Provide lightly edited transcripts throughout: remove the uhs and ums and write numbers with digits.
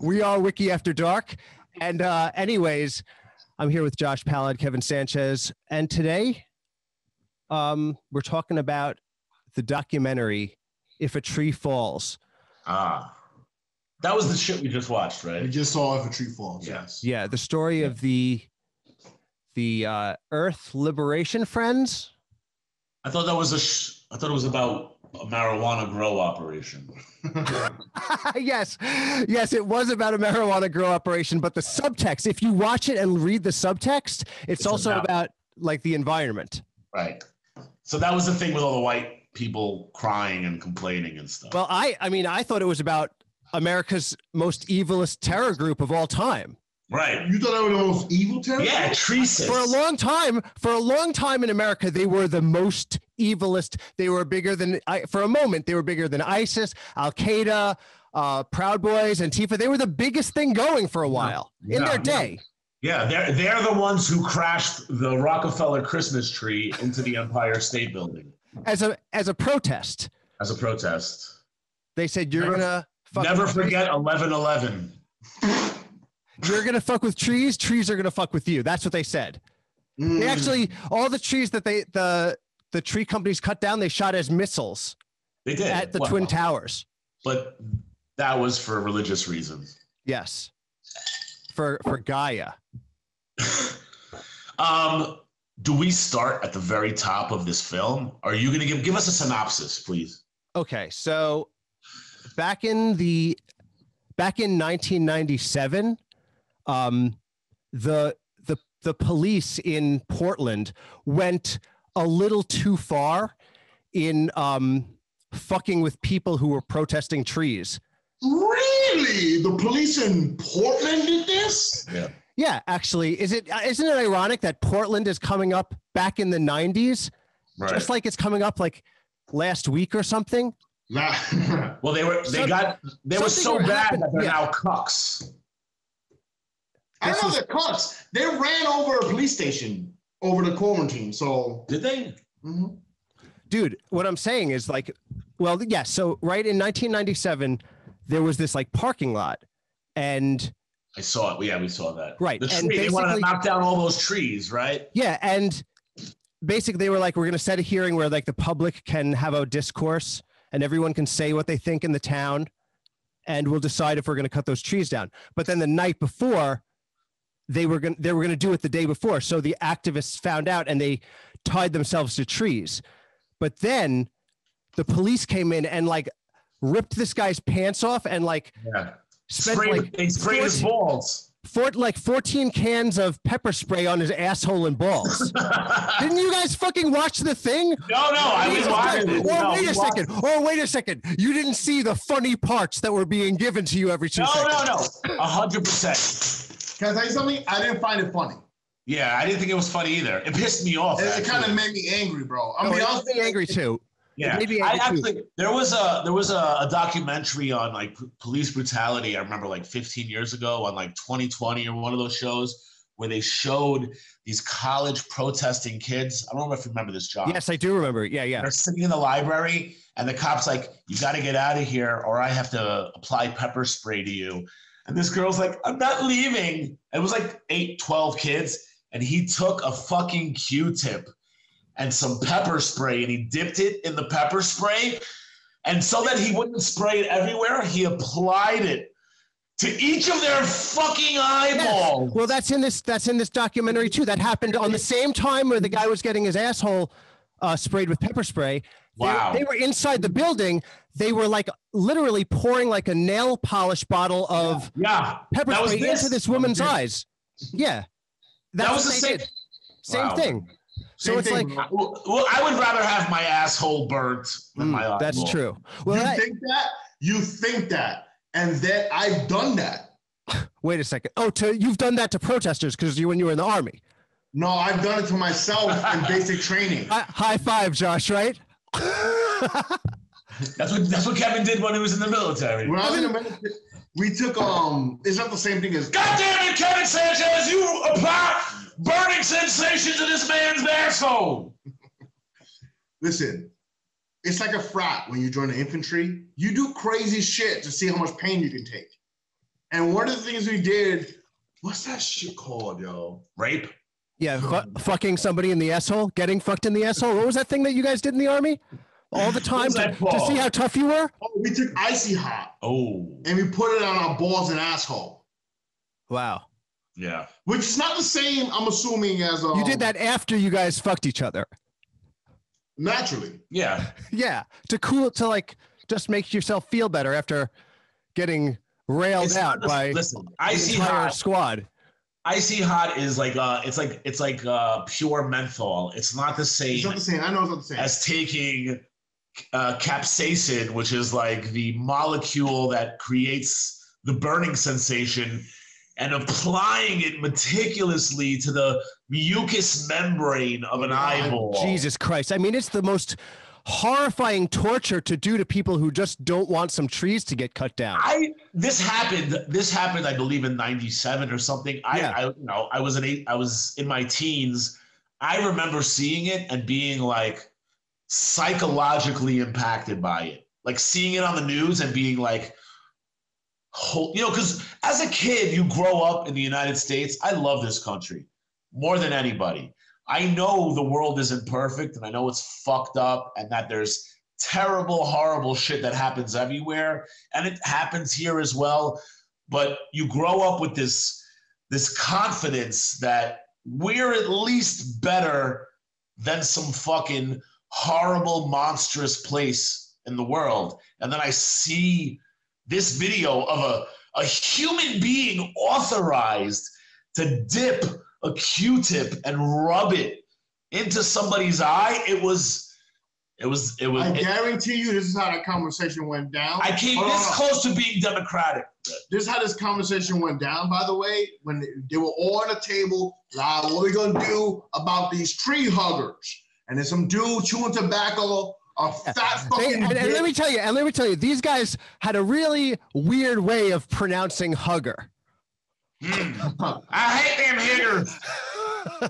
We are Wiki After Dark. And anyways, I'm here with Josh Pallad, Kevin Sanchez. And today we're talking about the documentary, If a Tree Falls. That was the shit we just watched, right? We just saw If a Tree Falls, yes. Yeah, the story of the Earth Liberation Friends. I thought that was I thought it was about a marijuana grow operation. Yes, it was about a marijuana grow operation, but the subtext, if you watch it and read the subtext, it's also about like the environment. Right. So that was the thing with all the white people crying and complaining and stuff. Well, I thought it was about America's most evilest terror group of all time. Right. You thought they were the most evil terror? Yeah, trees. For a long time in America, they were the most evilest. They were bigger than, for a moment, they were bigger than ISIS, Al Qaeda, Proud Boys, Antifa. They were the biggest thing going for a while in their day. Yeah, they're the ones who crashed the Rockefeller Christmas tree into the Empire State Building as a protest. As a protest, they said you're gonna never forget 11/11. You're going to fuck with trees. Trees are going to fuck with you. That's what they said. They actually, all the trees that the tree companies cut down, they shot as missiles. They did. At the Twin Towers. But that was for religious reasons. Yes. For Gaia. Do we start at the very top of this film? Are you going to give us a synopsis, please? Okay. So back in 1997, the police in Portland went a little too far in fucking with people who were protesting trees. Really? The police in Portland did this? Yeah. Yeah, actually, isn't it ironic that Portland is coming up back in the 90s? Right. Just like it's coming up like last week or something. Well, they were so bad that they're now cucks. I don't know they're cucks. They ran over a police station over the quarantine. So did they? Mm-hmm. Dude, what I'm saying is like, well, yeah. So right in 1997, there was this like parking lot, and I saw it. Yeah, we saw that. Right, the tree. They wanted to knock down all those trees, right? Yeah, and basically they were like, we're going to set a hearing where like the public can have a discourse. And everyone can say what they think in the town, and we'll decide if we're going to cut those trees down. But then the night before, they were going to do it the day before. So the activists found out and they tied themselves to trees. But then the police came in and like ripped this guy's pants off and like sprayed his balls. 14 cans of pepper spray on his asshole and balls. Didn't you guys fucking watch the thing? No, I was watching. Wait a second. You didn't see the funny parts that were being given to you every 2 seconds. No. 100%. Can I tell you something? I didn't find it funny. Yeah, I didn't think it was funny either. It pissed me off. It kind of made me angry, bro. It made me angry too. Yeah, there was a documentary on like police brutality. I remember like 15 years ago on like 2020 or one of those shows where they showed these college protesting kids. I don't know if you remember this, John. Yes, I do remember. Yeah. They're sitting in the library and the cop's like, "You got to get out of here or I have to apply pepper spray to you." And this girl's like, "I'm not leaving." It was like 8, 12 kids. And he took a fucking Q-tip and some pepper spray, and he dipped it in the pepper spray. And so that he wouldn't spray it everywhere, he applied it to each of their fucking eyeballs. Yes. Well, that's in this documentary too. That happened on the same time where the guy was getting his asshole sprayed with pepper spray. Wow. They were inside the building. They were like literally pouring like a nail polish bottle of pepper spray into this woman's eyes. Yeah. That was the same thing. So it's like, well, I would rather have my asshole burnt than my eyeball. That's true. Well, you think that, and that I've done that. Wait a second. Oh, you've done that to protesters because when you were in the army. No, I've done it to myself in basic training. High five, Josh. Right? That's what Kevin did when he was in the military. When I was in the military, we took it's not the same thing as. God damn it, Kevin Sanchez! You apply burning sensation to this man's asshole. Listen, it's like a frat when you join the infantry. You do crazy shit to see how much pain you can take. And one of the things we did, what's that shit called, yo? Rape? Yeah, fucking somebody in the asshole, getting fucked in the asshole. What was that thing that you guys did in the army? All the time to see how tough you were? Oh, we took Icy Hot. Oh. And we put it on our balls and asshole. Wow. Yeah. Which is not the same, I'm assuming, as... you did that after you guys fucked each other. Naturally. Yeah. Yeah. To like, just make yourself feel better after getting railed out by the entire squad. Icy Hot is like it's like pure menthol. It's not the same. It's not the same. I know it's not the same. As taking capsaicin, which is like the molecule that creates the burning sensation, and applying it meticulously to the mucous membrane of an eyeball. Jesus Christ! I mean, it's the most horrifying torture to do to people who just don't want some trees to get cut down. This happened I believe in 97 or something. I was in my teens. I remember seeing it and being like psychologically impacted by it. Like seeing it on the news and being like, because as a kid you grow up in the United States. I love this country more than anybody. I know the world isn't perfect and I know it's fucked up and that there's terrible, horrible shit that happens everywhere. And it happens here as well. But you grow up with this confidence that we're at least better than some fucking horrible, monstrous place in the world. And then I see this video of a human being authorized to dip a Q-tip and rub it into somebody's eye. It was. I guarantee you, this is how that conversation went down. I came this close to being democratic. This is how this conversation went down, by the way, when they were all on the table. What are we gonna do about these tree huggers? And there's some dude chewing tobacco. Fat fucking and let me tell you, these guys had a really weird way of pronouncing hugger. I hate them higgers.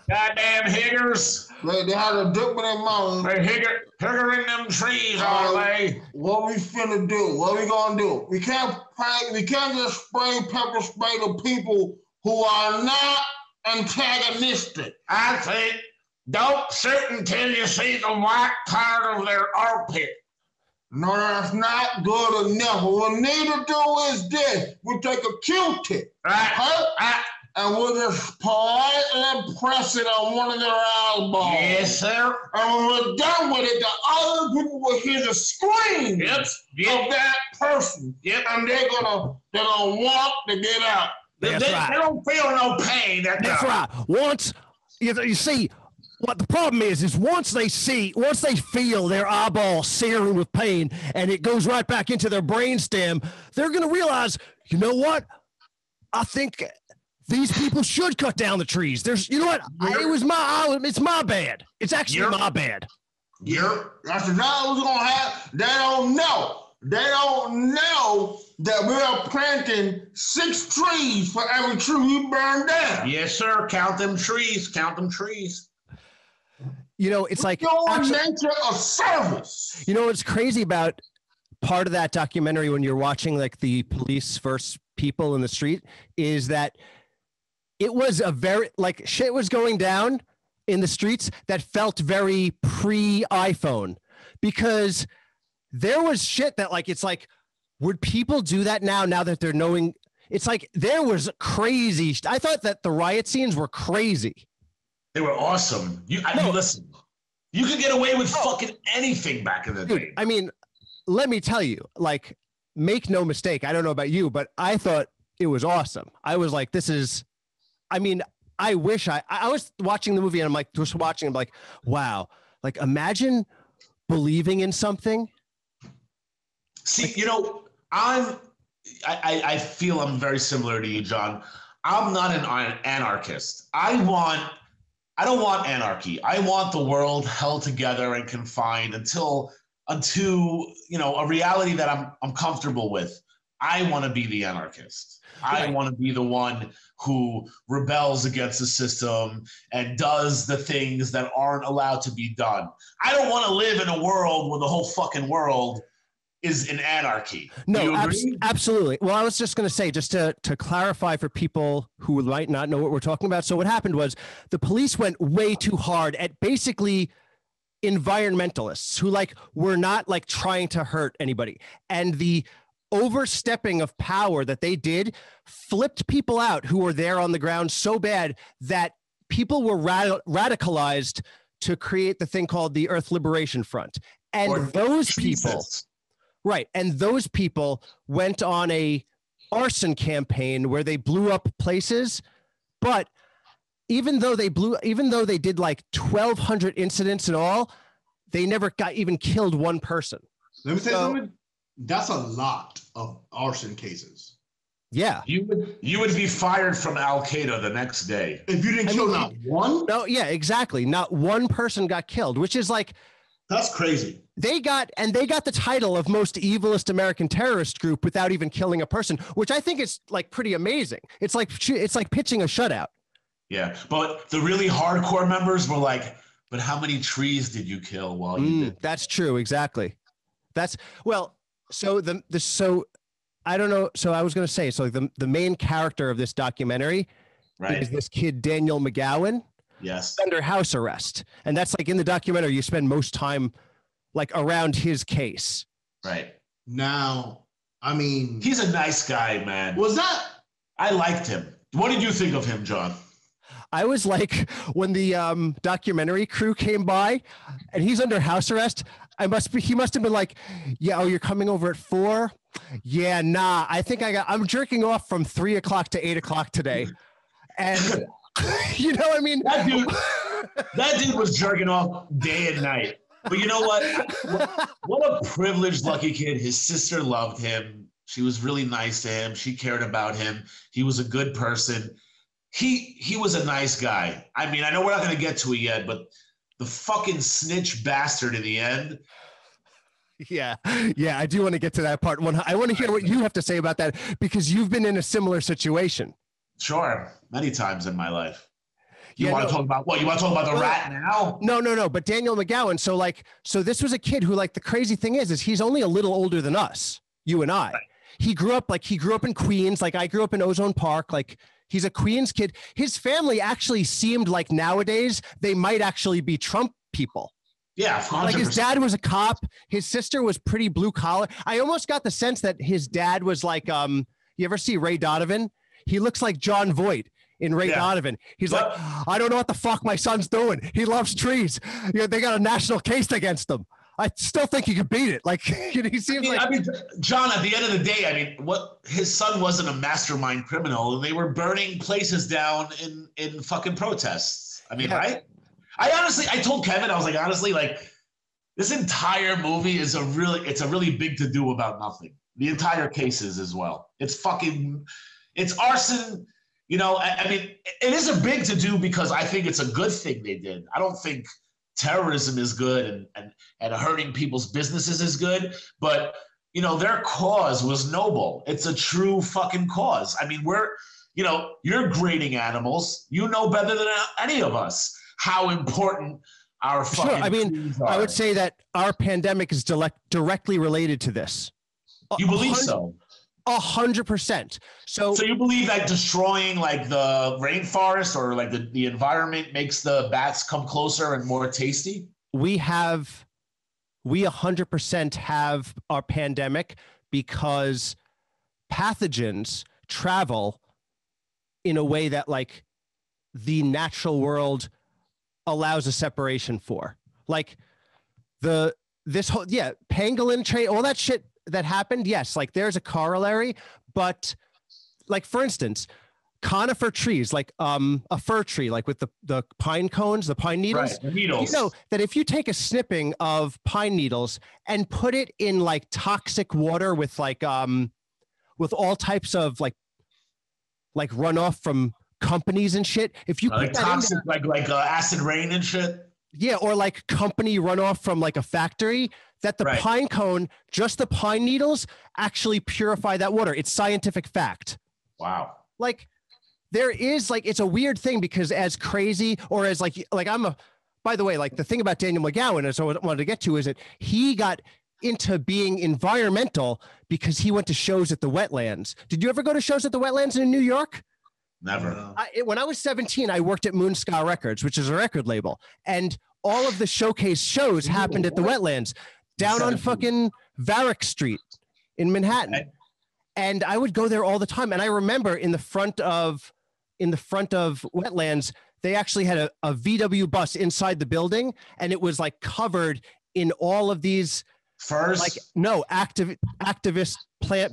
Goddamn higgers. They had a dip in their mouth. They higgering them trees all day. What we finna do? What we gonna do? We can't just spray pepper spray to people who are not antagonistic. I think don't shoot until you see the white part of their armpit. No, that's not good enough. What we need to do is this. We take a Q-tip, right? And we'll just politely press it on one of their eyeballs. Yes, sir. And when we're done with it, the other people will hear the scream of that person. Yep. And they're gonna want to get out. They don't feel no pain. That's right. Once you see. What the problem is once they feel their eyeball searing with pain and it goes right back into their brainstem, they're going to realize, you know what? I think these people should cut down the trees. It's my bad. It's actually my bad. That's not what's going to happen. They don't know. They don't know that we are planting 6 trees for every tree we burn down. Yes, sir. Count them trees. You know, it's like nature of service. You know what's crazy about part of that documentary when you're watching like the police versus people in the street is that it was a very like shit was going down in the streets that felt very pre-iPhone because there was shit that like it's like would people do that now that they're knowing it's like there was crazy. I thought that the riot scenes were crazy. They were awesome. Listen, you could get away with fucking anything back in the day. I mean, let me tell you, like, make no mistake. I don't know about you, but I thought it was awesome. I was like, I wish I was watching the movie and I'm like, wow, like imagine believing in something. See, I feel I'm very similar to you, John. I'm not an anarchist. I don't want anarchy. I want the world held together and confined until a reality that I'm comfortable with. I want to be the anarchist. I want to be the one who rebels against the system and does the things that aren't allowed to be done. I don't want to live in a world where the whole fucking world is an anarchy. No, absolutely. Well, I was just going to say, just to clarify for people who might not know what we're talking about. So what happened was the police went way too hard at basically environmentalists who like were not like trying to hurt anybody. And the overstepping of power that they did flipped people out who were there on the ground so bad that people were radicalized to create the thing called the Earth Liberation Front. And those people, right. And those people went on a arson campaign where they blew up places. But even though they did like 1,200 incidents in all, they never got even killed one person. Let me say something. That's a lot of arson cases. Yeah. You would be fired from Al Qaeda the next day. If you didn't kill not one? No, yeah, exactly. Not one person got killed, which is like, that's crazy. They got the title of most evilest American terrorist group without even killing a person, which I think is like pretty amazing. It's like pitching a shutout. Yeah, but the really hardcore members were like, but how many trees did you kill while you did? That's true, exactly. So I don't know. So I was going to say, so the main character of this documentary is this kid, Daniel McGowan. Yes. Under house arrest. And that's like in the documentary, you spend most time like around his case. Right. Now, I mean, he's a nice guy, man. I liked him. What did you think of him, John? I was like, when the documentary crew came by and he's under house arrest, he must have been like, yeah, oh, you're coming over at 4? Yeah, nah, I think I'm jerking off from 3 o'clock to 8 o'clock today. And you know what I mean? That dude was jerking off day and night. But you know what? What a privileged, lucky kid. His sister loved him. She was really nice to him. She cared about him. He was a good person. He was a nice guy. I mean, I know we're not going to get to it yet, but the fucking snitch bastard in the end. Yeah, I do want to get to that part. I want to hear what you have to say about that because you've been in a similar situation. Sure, many times in my life. You want to talk about what? You want to talk about the rat now? No. But Daniel McGowan. So this was a kid who, like, the crazy thing is he's only a little older than us, you and I. Right. He grew up in Queens. Like I grew up in Ozone Park. Like he's a Queens kid. His family actually seemed like nowadays they might actually be Trump people. Yeah, 100%. Like his dad was a cop. His sister was pretty blue collar. I almost got the sense that his dad was like, you ever see Ray Donovan? He looks like John Voight in Ray Donovan. He's like, I don't know what the fuck my son's doing. He loves trees. You know, they got a national case against him. I still think he could beat it. Like, you know, he seems I mean, John, at the end of the day, I mean, his son wasn't a mastermind criminal. They were burning places down in fucking protests. I mean, right? I told Kevin, I was like, honestly, like this entire movie is a really big to do about nothing. The entire case is as well. It's arson. You know, I mean, it is a big to do because I think it's a good thing they did. I don't think terrorism is good and hurting people's businesses is good, but you know, their cause was noble. It's a true fucking cause. I mean, you're grading animals. You know better than any of us how important our fucking I mean, are. I would say that our pandemic is directly related to this. You believe so? 100%. So you believe that destroying like the rainforest or like the environment makes the bats come closer and more tasty? We 100% have our pandemic because pathogens travel in a way that like the natural world allows a separation for. Like pangolin trade, all that shit that happened, yes, like there's a corollary, but like for instance, conifer trees, like a fir tree, like with the pine cones, the pine needles, right, the needles. You know that if you take a snipping of pine needles and put it in like toxic water with like with all types of like runoff from companies and shit, if you like put that toxic, like acid rain and shit. Yeah, or like company runoff from like a factory, that the pine cone, just the pine needles, actually purify that water. It's scientific fact. Wow. Like there is like, it's a weird thing because as crazy or as by the way, like the thing about Daniel McGowan, as I wanted to get to, is that he got into being environmental because he went to shows at the Wetlands. Did you ever go to shows at the Wetlands in New York? Never. When I was 17, I worked at Moonscar Records, which is a record label. And all of the showcase shows happened at the Wetlands down on fucking Varick Street in Manhattan. Okay. And I would go there all the time. And I remember in the front of Wetlands, they actually had a VW bus inside the building, and it was like covered in all of these Furs? like activist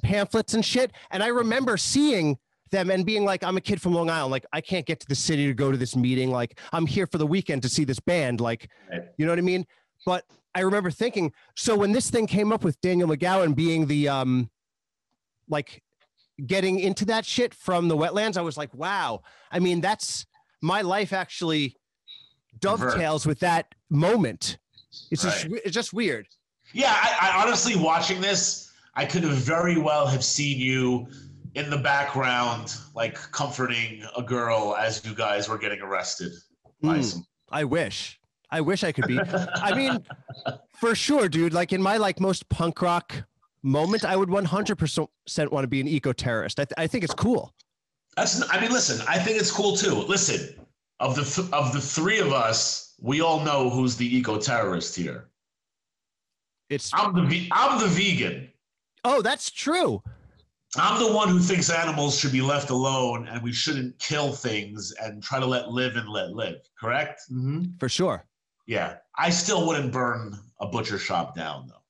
pamphlets and shit. And I remember seeing them and being like, I'm a kid from Long Island. Like, I can't get to the city to go to this meeting. Like, I'm here for the weekend to see this band. Like, you know what I mean? But I remember thinking, so when this thing came up with Daniel McGowan being the, like getting into that shit from the Wetlands, I was like, wow. I mean, that's my life actually dovetails with that moment. It's just weird. Yeah, I honestly, watching this, I could have very well have seen you in the background, like comforting a girl as you guys were getting arrested. I wish I could be. I mean, for sure, dude. Like in my like most punk rock moment, I would 100% want to be an eco-terrorist. I think it's cool. I mean, listen, I think it's cool too. Listen, of the three of us, we all know who's the eco-terrorist here. I'm the vegan. Oh, that's true. I'm the one who thinks animals should be left alone and we shouldn't kill things and try to let live and let live. Correct? Mm-hmm. For sure. Yeah. I still wouldn't burn a butcher shop down, though.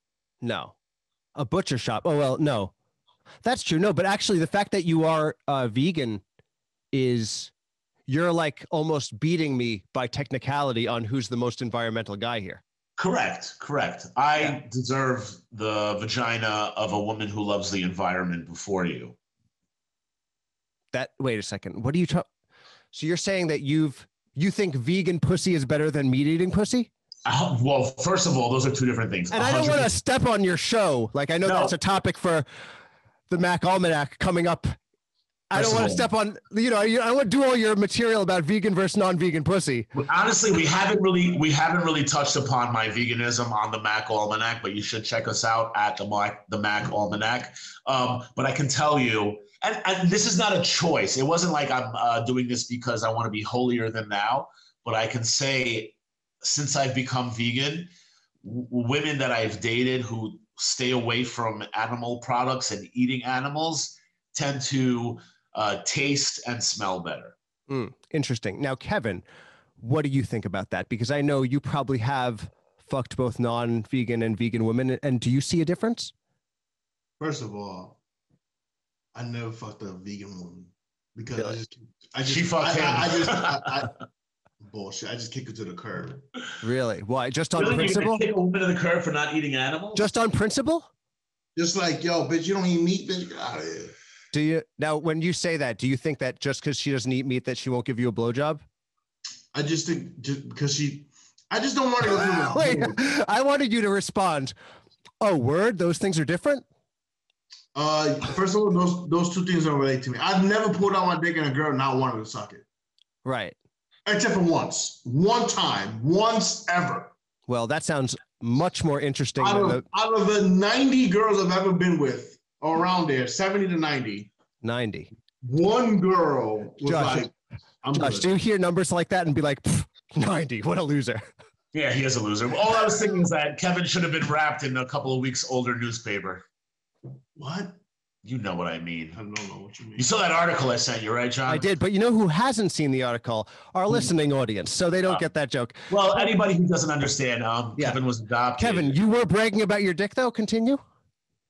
No. A butcher shop. Oh, well, no. That's true. No, but actually the fact that you are vegan is you're like almost beating me by technicality on who's the most environmental guy here. Correct. I deserve the vagina of a woman who loves the environment before you. Wait a second. What are you talking? So you're saying that you think vegan pussy is better than meat eating pussy? Well, first of all, those are two different things. And I don't want to step on your show. Like, I know that's a topic for the Mac Almanac coming up. I don't want to step on, I want to do all your material about vegan versus non-vegan pussy. Honestly, we haven't really touched upon my veganism on the Mac Almanac, but you should check us out at the Mac Almanac. But I can tell you, and this is not a choice. It wasn't like I'm doing this because I want to be holier than thou, but I can say since I've become vegan, women that I've dated who stay away from animal products and eating animals tend to taste and smell better. Interesting. Now, Kevin, what do you think about that? Because I know you probably have fucked both non-vegan and vegan women. And do you see a difference? First of all, I never fucked a vegan woman because Really? she fucked him. Bullshit. I just kick her to the curb. Really? Why? Just on Really? principle? You're gonna kick a woman to the curb for not eating animals? Just on principle? Just like, yo, bitch, you don't eat meat, bitch, get out of here. Do you now? When you say that, do you think that just because she doesn't eat meat, that she won't give you a blowjob? I just think because I just don't want to go through. Wait, I wanted you to respond. Oh, word? Those things are different? First of all, those two things don't relate to me. I've never pulled out my dick in a girl and not wanted to suck it. Right. Except for once. One time. Once ever. Well, that sounds much more interesting. Out of the 90 girls I've ever been with, or around there, 70 to 90. 90. One girl was Josh, good. do you hear numbers like that and be like, 90, what a loser. Yeah, he is a loser. All I was thinking is that Kevin should have been wrapped in a couple of weeks older newspaper. What? You know what I mean. I don't know what you mean. You saw that article I sent you, right, John? I did, but you know who hasn't seen the article? Our listening audience, so they don't get that joke. Well, anybody who doesn't understand, Kevin was adopted. Kevin, you were bragging about your dick, though? Continue.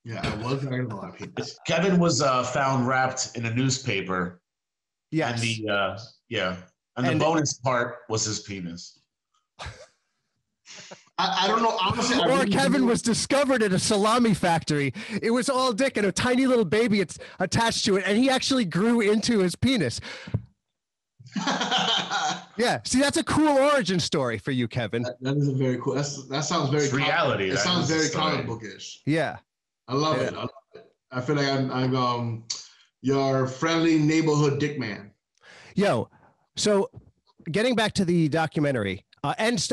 Yeah, I was bragging about my penis. Kevin was found wrapped in a newspaper. Yes. And the bonus part was his penis. I don't know. Honestly, or Kevin was discovered at a salami factory. It was all dick and a tiny little baby it's attached to it, and he actually grew into his penis. Yeah, see, that's a cool origin story for you, Kevin. That is a very cool. That sounds very reality. It sounds very comic bookish. Yeah, I love it. I feel like I'm your friendly neighborhood dick man. Yo, so getting back to the documentary, and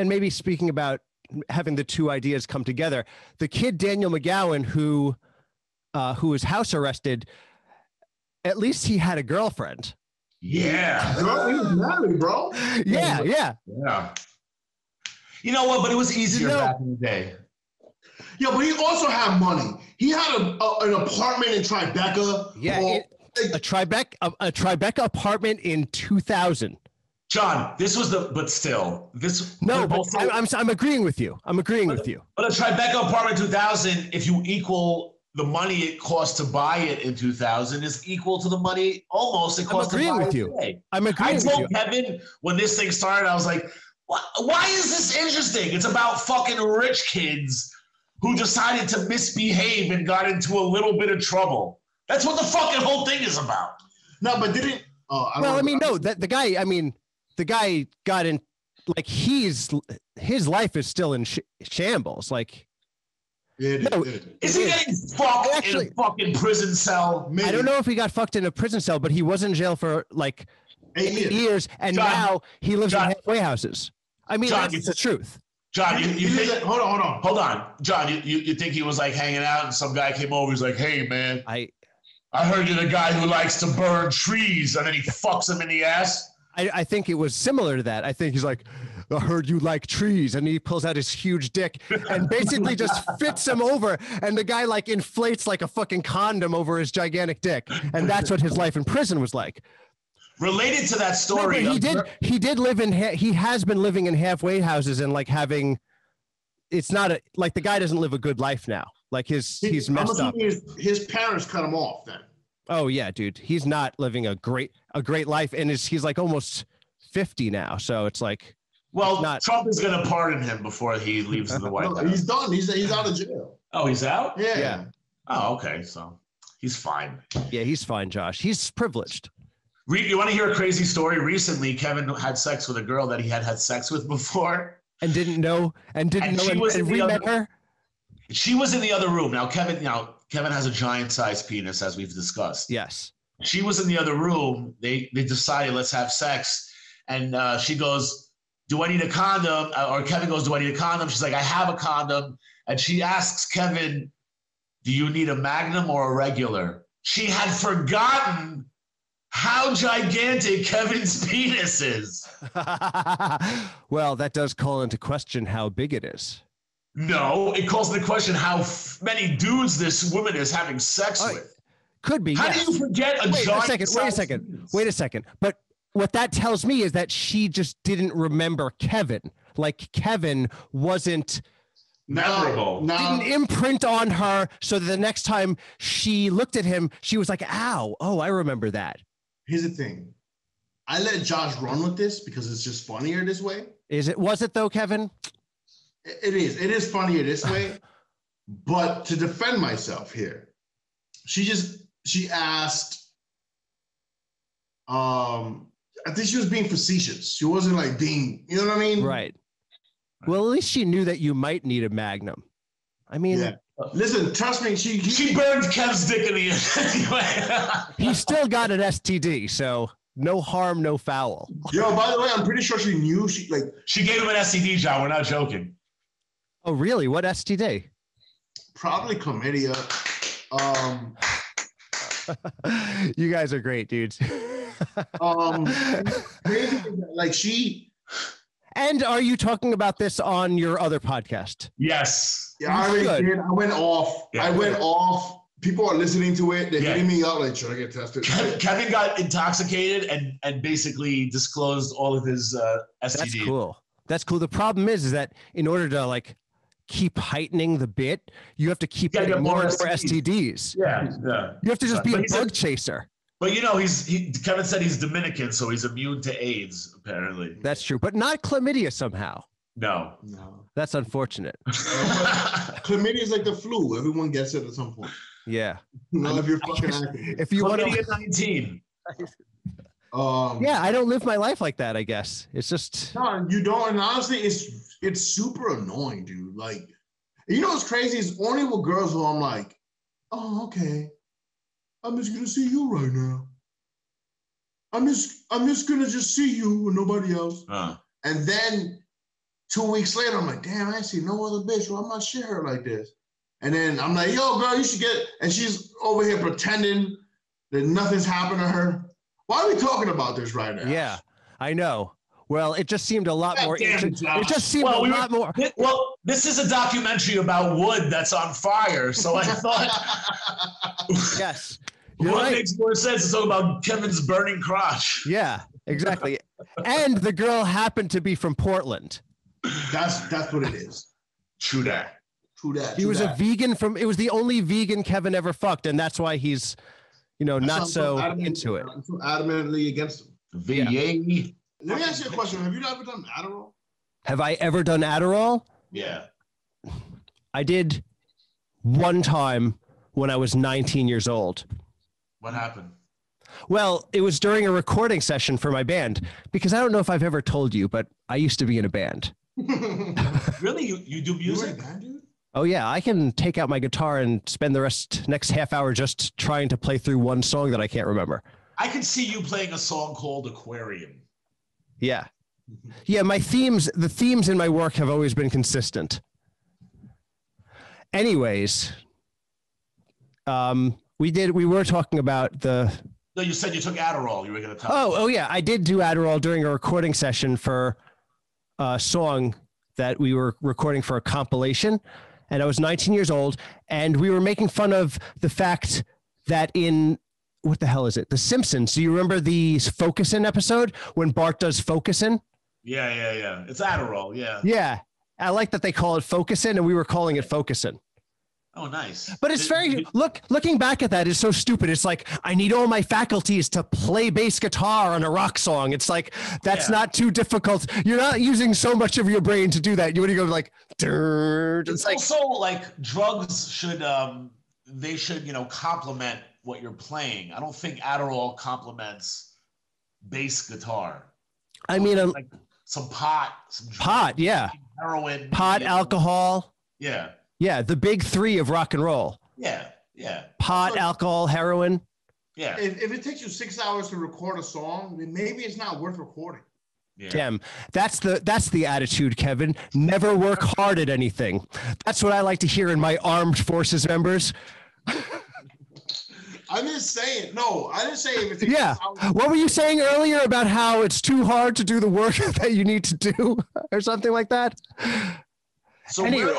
maybe speaking about having the two ideas come together. The kid Daniel McGowan, who was house arrested, at least he had a girlfriend. Yeah. Bro, he was married, bro. Yeah. Yeah. You know what? But it was easier back in the day. Yeah, but he also had money. He had an apartment in Tribeca. Yeah, a Tribeca apartment in 2000. John, this was but still, this. No, but also, I'm agreeing with you. But a Tribeca apartment 2000, if you equal the money it cost to buy it in 2000, is equal to the money almost it cost to buy it today. I'm agreeing with you. I told Kevin when this thing started, I was like, why is this interesting? It's about fucking rich kids who decided to misbehave and got into a little bit of trouble. That's what the fucking whole thing is about. No, but didn't. The guy got in, like, his life is still in shambles. Like, is he getting fucked in a fucking prison cell? Maybe. I don't know if he got fucked in a prison cell, but he was in jail for like 8 years, and now he lives in halfway houses. I mean, that's the truth. John, you think, hold on. John, you think he was like hanging out and some guy came over, he's like, hey man, I heard you're the guy who likes to burn trees, and then he fucks him in the ass? I think it was similar to that. I think he's like, I heard you like trees, and he pulls out his huge dick and basically just fits him over, and the guy like inflates like a fucking condom over his gigantic dick, and that's what his life in prison was like. Related to that story, no, he has been living in halfway houses and like having, it's not like the guy doesn't live a good life now. Like he's messed up. His parents cut him off then. Oh yeah, dude, he's not living a great life, and he's like almost 50 now. So it's like, well, Trump is going to pardon him before he leaves the White House. He's done. He's out of jail. Oh, he's out? Yeah. Oh, okay. So he's fine. Yeah, he's fine, Josh. He's privileged. You want to hear a crazy story? Recently, Kevin had sex with a girl that he had sex with before, and didn't know, and we met her. She was in the other room. Now, Kevin has a giant-sized penis, as we've discussed. Yes. She was in the other room. They decided, let's have sex, and she goes, do I need a condom? Or Kevin goes, do I need a condom? She's like, I have a condom. And she asks Kevin, do you need a Magnum or a regular? She had forgotten how gigantic Kevin's penis is. Well, that does call into question how big it is. No, it calls into question how many dudes this woman is having sex with. Could be. How do you forget a giant? Wait a second. But what that tells me is that she just didn't remember Kevin. Like Kevin wasn't memorable. Didn't imprint on her, so that the next time she looked at him, she was like, "Ow! Oh, I remember that." Here's the thing. I let Josh run with this because it's just funnier this way. Was it though, Kevin? It is. It is funnier this way. But to defend myself here, she asked, I think she was being facetious. She wasn't like being, you know what I mean? Right. Well, at least she knew that you might need a Magnum. I mean, yeah. Listen, trust me, she burned Kev's dick in the end anyway. He still got an STD, so no harm, no foul. Yo, by the way, I'm pretty sure she knew she gave him an STD, John. We're not joking. Oh, really? What STD? Probably chlamydia. You guys are great, dudes. Like she. And are you talking about this on your other podcast? Yes. Yeah, I already did. I went off. Yeah, I went off. People are listening to it. They're hitting me up like, should I get tested? Kevin got intoxicated and basically disclosed all of his STDs. That's cool. That's cool. The problem is that in order to like keep heightening the bit, you have to keep getting more and more STDs. Yeah. You have to just be a bug chaser. But you know, Kevin said he's Dominican, so he's immune to AIDS, apparently. That's true, but not chlamydia somehow. No. That's unfortunate. Chlamydia is like the flu. Everyone gets it at some point. Yeah. If you're fucking active. If you want to 19. Yeah, I don't live my life like that, I guess. It's just no, you don't. And honestly, it's super annoying, dude. Like, you know what's crazy is only with girls who I'm like, oh, okay. I'm just gonna see you right now. I'm just gonna see you and nobody else. And then 2 weeks later, I'm like, damn, I ain't see no other bitch. Why am I shit her like this? And then I'm like, yo, girl, you should get, and she's over here pretending that nothing's happened to her. Why are we talking about this right now? Yeah, I know. Well, it just seemed a lot more. It just seemed a lot more. Well, this is a documentary about wood that's on fire, so I thought. Yes. What makes more sense to talk about Kevin's burning crotch? Yeah, exactly. And the girl happened to be from Portland. That's what it is. True that. True that. He was a vegan it was the only vegan Kevin ever fucked, and that's why he's, not so into it. I'm so adamantly against him. Yeah. Let me ask you a question. Have you ever done Adderall? Have I ever done Adderall? Yeah. I did one time when I was 19 years old. What happened? Well, it was during a recording session for my band, because I don't know if I've ever told you, but I used to be in a band. Really? You do music? Oh, yeah. I can take out my guitar and spend the next half hour just trying to play through one song that I can't remember. I could see you playing a song called Aquarium. Yeah. Yeah, the themes in my work have always been consistent. Anyways, we were talking about No, you said you took Adderall. You were going to talk. Oh yeah, I did do Adderall during a recording session for a song that we were recording for a compilation, and I was 19 years old, and we were making fun of the fact that in what the hell is it? The Simpsons. Do you remember the Focusin episode when Bart does Focusin? Yeah. It's Adderall, yeah. Yeah. I like that they call it Focusin, and we were calling it Focusin. Oh, nice. But it's looking back at that is so stupid. It's like, I need all my faculties to play bass guitar on a rock song. It's like, that's not too difficult. You're not using so much of your brain to do that. You want to go like, it's like, also like drugs should, they should, complement what you're playing. I don't think Adderall complements bass guitar. I mean, like some pot, yeah. Heroin. Pot, alcohol. Yeah. Yeah, the big three of rock and roll. Yeah. Pot, alcohol, heroin. Yeah. If it takes you 6 hours to record a song, then maybe it's not worth recording. Yeah. Damn, that's the attitude, Kevin. Never work hard at anything. That's what I like to hear in my armed forces members. I'm just saying. No, I didn't say if it takes 6 hours. What were you saying earlier about how it's too hard to do the work that you need to do, or something like that? So anyway,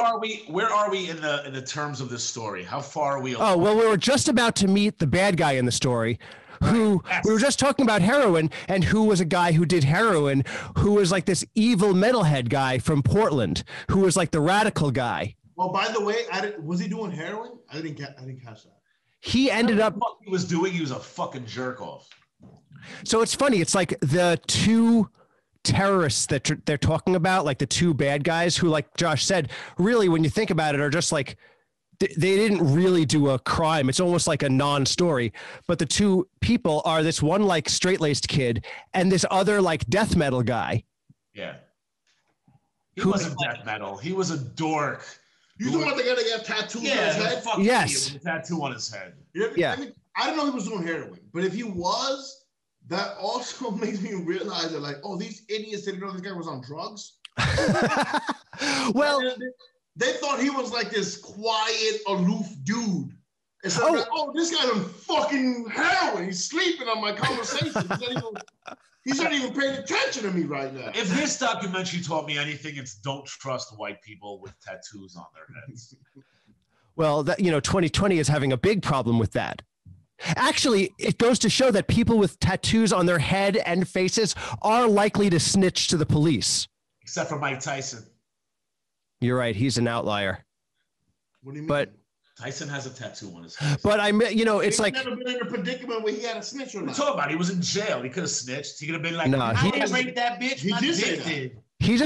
where are we in the terms of this story? How far are we? Oh, well, we were just about to meet the bad guy in the story, who we were just talking about heroin, and who was a guy who did heroin, who was like this evil metalhead guy from Portland, who was like the radical guy. Well, by the way, was he doing heroin? I didn't catch that. He ended up. What he was doing, he was a fucking jerk off. So it's funny. It's like the two terrorists that they're talking about, like the two bad guys who, like Josh said, really, when you think about it, are just like they didn't really do a crime. It's almost like a non-story. But the two people are this one like straight-laced kid and this other like death metal guy. Yeah. He wasn't death metal. He was a dork. You don't want the guy to get tattoos on his head? Yes. A tattoo on his head. Yeah. I didn't know he was doing heroin, but if he was, that also makes me realize that, like, oh, these idiots didn't know this guy was on drugs. Well, they thought he was like this quiet, aloof dude. Instead of like, oh, this guy's on fucking heroin. He's sleeping on my conversation. He's not even paying attention to me right now. If this documentary taught me anything, it's don't trust white people with tattoos on their heads. Well, 2020 is having a big problem with that. Actually, it goes to show that people with tattoos on their head and faces are likely to snitch to the police. Except for Mike Tyson. You're right. He's an outlier. What do you mean? But Tyson has a tattoo on his face. But it's he's like never been in a predicament where he had a snitch or not. What are you talking about? He was in jail. He could have snitched. He could have been like, no, I didn't rape that bitch. He did say that. He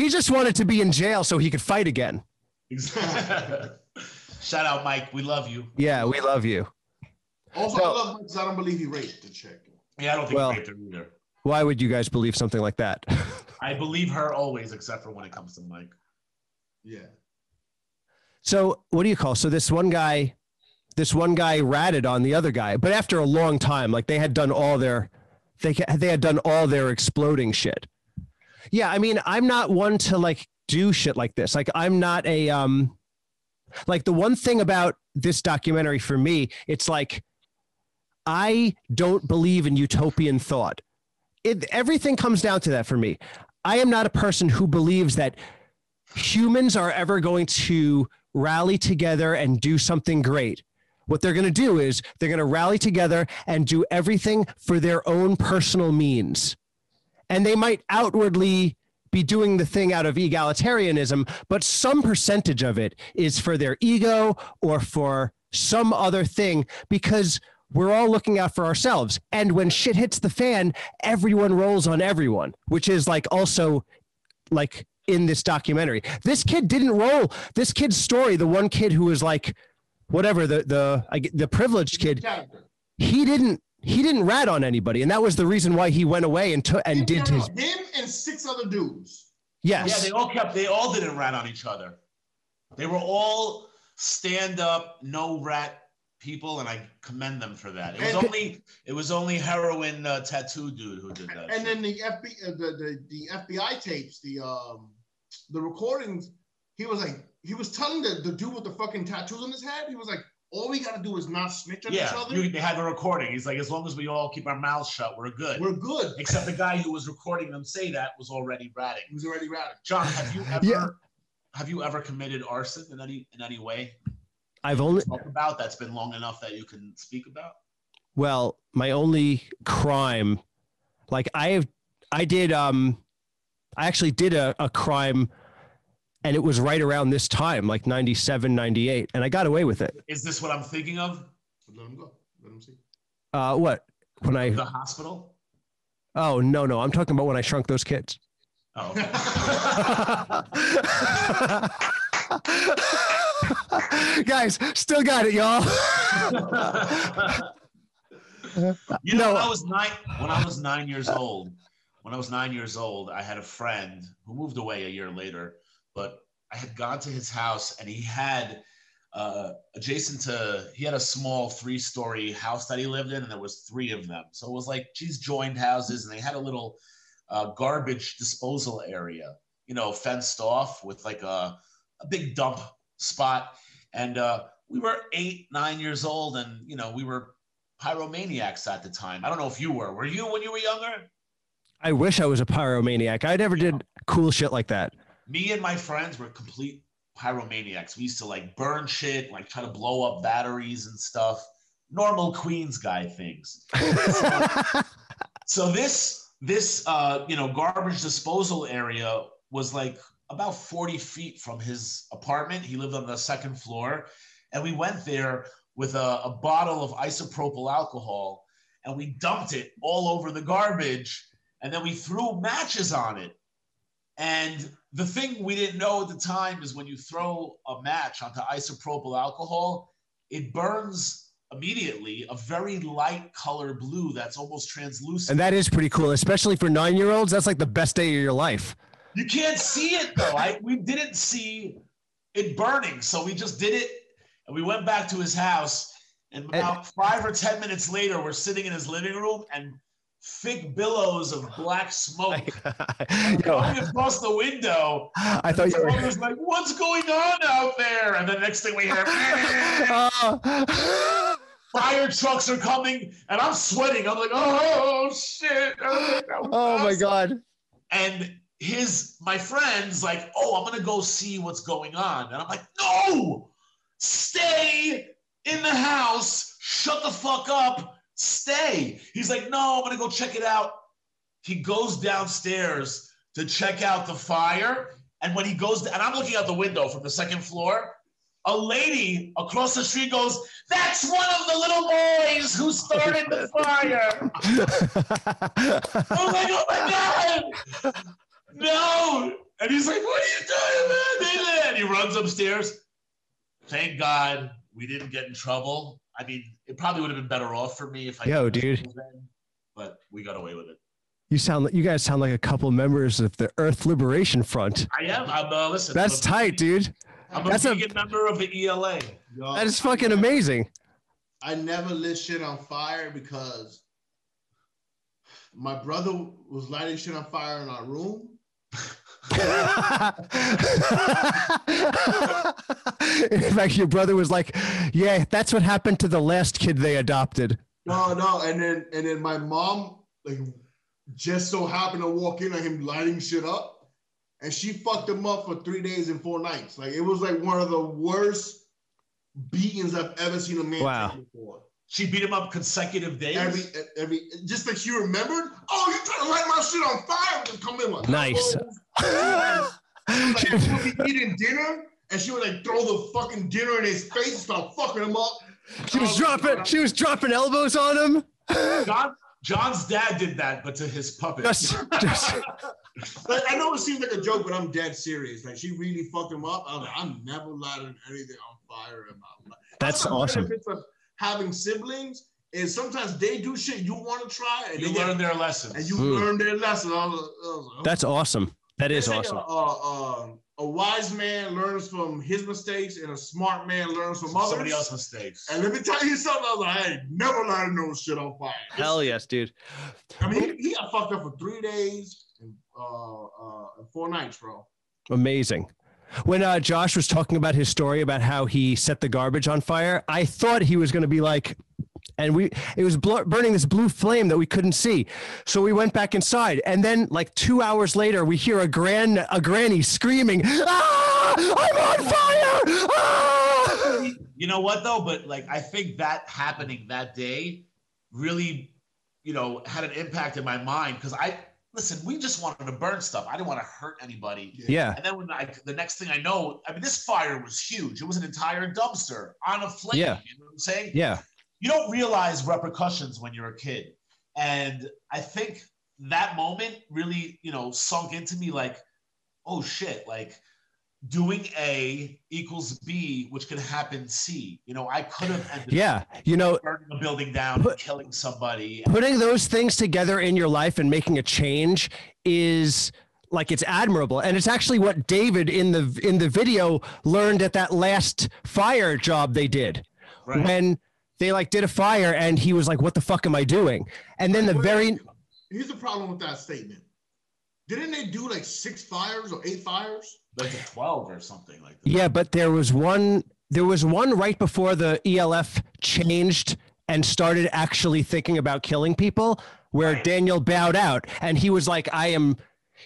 just wanted to be in jail so he could fight again. Shout out, Mike. We love you. Yeah, we love you. Also, I love Mike because I don't believe he raped the chick. Yeah, I don't think he raped her either. Why would you guys believe something like that? I believe her always, except for when it comes to Mike. Yeah. So what do you call? So this one guy ratted on the other guy, but after a long time, like they had done all their exploding shit. Yeah, I mean, I'm not one to like do shit like this. Like, I'm not a like the one thing about this documentary for me, it's like I don't believe in utopian thought. Everything comes down to that for me. I am not a person who believes that humans are ever going to rally together and do something great. What they're going to do is they're going to rally together and do everything for their own personal means. And they might outwardly be doing the thing out of egalitarianism, but some percentage of it is for their ego or for some other thing, because we're all looking out for ourselves. And when shit hits the fan, everyone rolls on everyone, which is like also like in this documentary. This kid didn't roll. This kid's story, the one kid who was like, whatever, the privileged kid, he didn't rat on anybody, and that was the reason why he went away and did his. Him and 6 other dudes. Yes. Yeah, they all didn't rat on each other. They were all stand up, no rat people, and I commend them for that. It was only heroin tattoo dude who did that. And then the FBI tapes, the recordings, he was telling the dude with the fucking tattoos on his head, he was like, all we gotta do is not snitch on each other. They had the recording. He's like, as long as we all keep our mouths shut, we're good. We're good. Except the guy who was recording them say that was already ratting. He was already ratting. John, have you ever committed arson in any way? I've only talk about that's been long enough that you can speak about. Well, my only crime, like I actually did a crime, and it was right around this time, like 97, 98, and I got away with it. Is this what I'm thinking of? Let him go. Let him see. What? The hospital? Oh, no. I'm talking about when I shrunk those kids. Oh. Guys, still got it, y'all. When I was 9 years old, I had a friend who moved away a year later, but I had gone to his house, and he had he had a small 3-story house that he lived in, and there was 3 of them. So it was like these joined houses, and they had a little garbage disposal area, fenced off with like a big dump spot. And we were 8, 9 years old, and we were pyromaniacs at the time. I don't know if you were. Were you when you were younger? I wish I was a pyromaniac. I never did cool shit like that. Me and my friends were complete pyromaniacs. We used to like burn shit, like try to blow up batteries and stuff. Normal Queens guy things. So this garbage disposal area was like about 40 feet from his apartment. He lived on the 2nd floor, and we went there with a bottle of isopropyl alcohol, and we dumped it all over the garbage, and then we threw matches on it. And the thing we didn't know at the time is when you throw a match onto isopropyl alcohol, it burns immediately a very light color blue that's almost translucent. And that is pretty cool, especially for 9-year-olds. That's like the best day of your life. You can't see it though. We didn't see it burning, so we just did it, and we went back to his house. And about 5 or 10 minutes later, we're sitting in his living room, and thick billows of black smoke going across the window. I thought you were like, "What's going on out there?" And the next thing we hear, fire trucks are coming, and I'm sweating. I'm like, "Oh shit!" Oh my god! And my friend's like, "Oh, I'm gonna go see what's going on," and I'm like, "No, stay in the house. Shut the fuck up. Stay." He's like, "No, I'm gonna go check it out." He goes downstairs to check out the fire, and when he goes, and I'm looking out the window from the 2nd floor, a lady across the street goes, "That's one of the little boys who started the fire." I'm like, "Oh my god, no!" And he's like, "What are you doing, man?" And he runs upstairs. Thank God we didn't get in trouble. I mean, it probably would have been better off for me if I dude. Then, but we got away with it. You guys sound like a couple members of the Earth Liberation Front. I am. Listen. That's tight, dude. I'm a vegan member of the ELA. Yo, that is fucking amazing. I never lit shit on fire because my brother was lighting shit on fire in our room, In fact, your brother was like, yeah, that's what happened to the last kid they adopted. No. And then my mom, like, just so happened to walk in on him lighting shit up. And she fucked him up for 3 days and 4 nights. Like, it was like one of the worst beatings I've ever seen a man take before. She beat him up consecutive days? Every just like she remembered, oh, you trying to light my shit on fire? Just come in. Like, nice. She would be eating dinner, and she would like throw the fucking dinner in his face and start fucking him up. She was dropping elbows on him. John's dad did that, but to his puppet. Like, I know it seems like a joke, but I'm dead serious. Like, she really fucked him up. I was like, I'm never lighting anything on fire in my life. That's awesome. Having siblings is sometimes they do shit you want to try, and you learn their lessons. And you learn their lessons. That's awesome. That is awesome. A wise man learns from his mistakes, and a smart man learns from others. Somebody else's mistakes. And let me tell you something. I was like, I ain't never lighting no shit on fire. Hell yes, dude. I mean, he got fucked up for 3 days and 4 nights, bro. Amazing. When Josh was talking about his story about how he set the garbage on fire, I thought he was going to be like, and it was burning this blue flame that we couldn't see. So we went back inside, and then like 2 hours later, we hear a granny screaming, "Ah, I'm on fire!" Ah! You know what though? But like, I think that happening that day really, had an impact in my mind, because listen, we just wanted to burn stuff. I didn't want to hurt anybody. Yeah. And then the next thing I know, I mean, this fire was huge. It was an entire dumpster on a flame. Yeah. You know what I'm saying? Yeah. You don't realize repercussions when you're a kid. And I think that moment really, sunk into me like, oh shit, like doing A equals B, which can happen C. I could have ended up burning a building down and killing somebody. Putting those things together in your life and making a change is like, it's admirable. And it's actually what David in the video learned at that last fire job they did. Right. When they like did a fire and he was like, what the fuck am I doing? And then here's the problem with that statement. Didn't they do like 6 fires or 8 fires? Like 12 or something like that. Yeah, but there was one right before the ELF changed and started actually thinking about killing people, where Daniel bowed out, and he was like,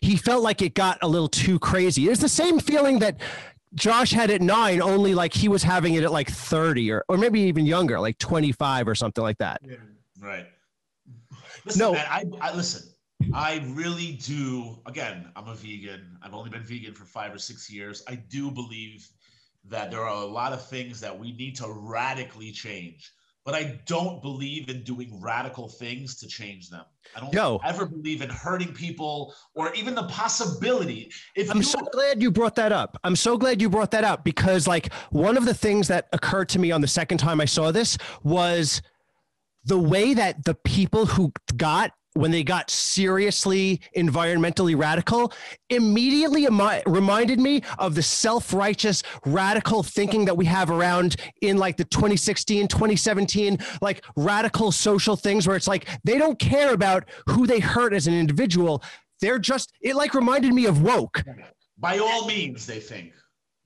he felt like it got a little too crazy. It's the same feeling that Josh had at 9, only like he was having it at like 30 or maybe even younger, like 25 or something like that. Yeah. Right. Listen, man, listen. I really do. Again, I'm a vegan. I've only been vegan for 5 or 6 years. I do believe that there are a lot of things that we need to radically change, but I don't believe in doing radical things to change them. I don't ever believe in hurting people or even the possibility. I'm so glad you brought that up. Because like one of the things that occurred to me on the second time I saw this was the way that the people who when they got seriously environmentally radical, immediately reminded me of the self-righteous radical thinking that we have around in like the 2016, 2017, like radical social things where it's like, they don't care about who they hurt as an individual. It like reminded me of woke. By all means, they think.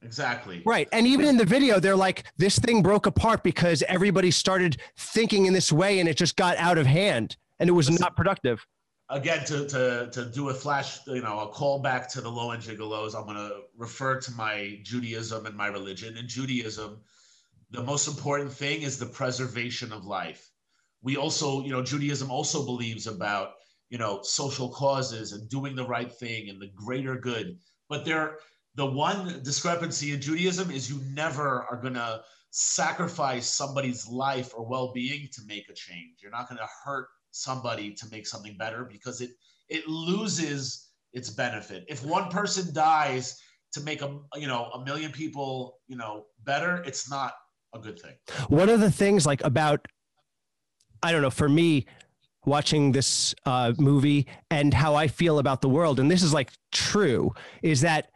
Exactly. Right. And even in the video, they're like, this thing broke apart because everybody started thinking in this way and it just got out of hand. And it was not productive. Again, to do a flash, a call back to the low-end gigolos, I'm going to refer to my Judaism and my religion. In Judaism, the most important thing is the preservation of life. We also, Judaism also believes about, social causes and doing the right thing and the greater good. But the one discrepancy in Judaism is you never are going to sacrifice somebody's life or well-being to make a change. You're not going to hurt somebody to make something better because it loses its benefit. If one person dies to make a million people, better, it's not a good thing. One of the things like about, I don't know, for me watching this movie and how I feel about the world, and this is like true, is that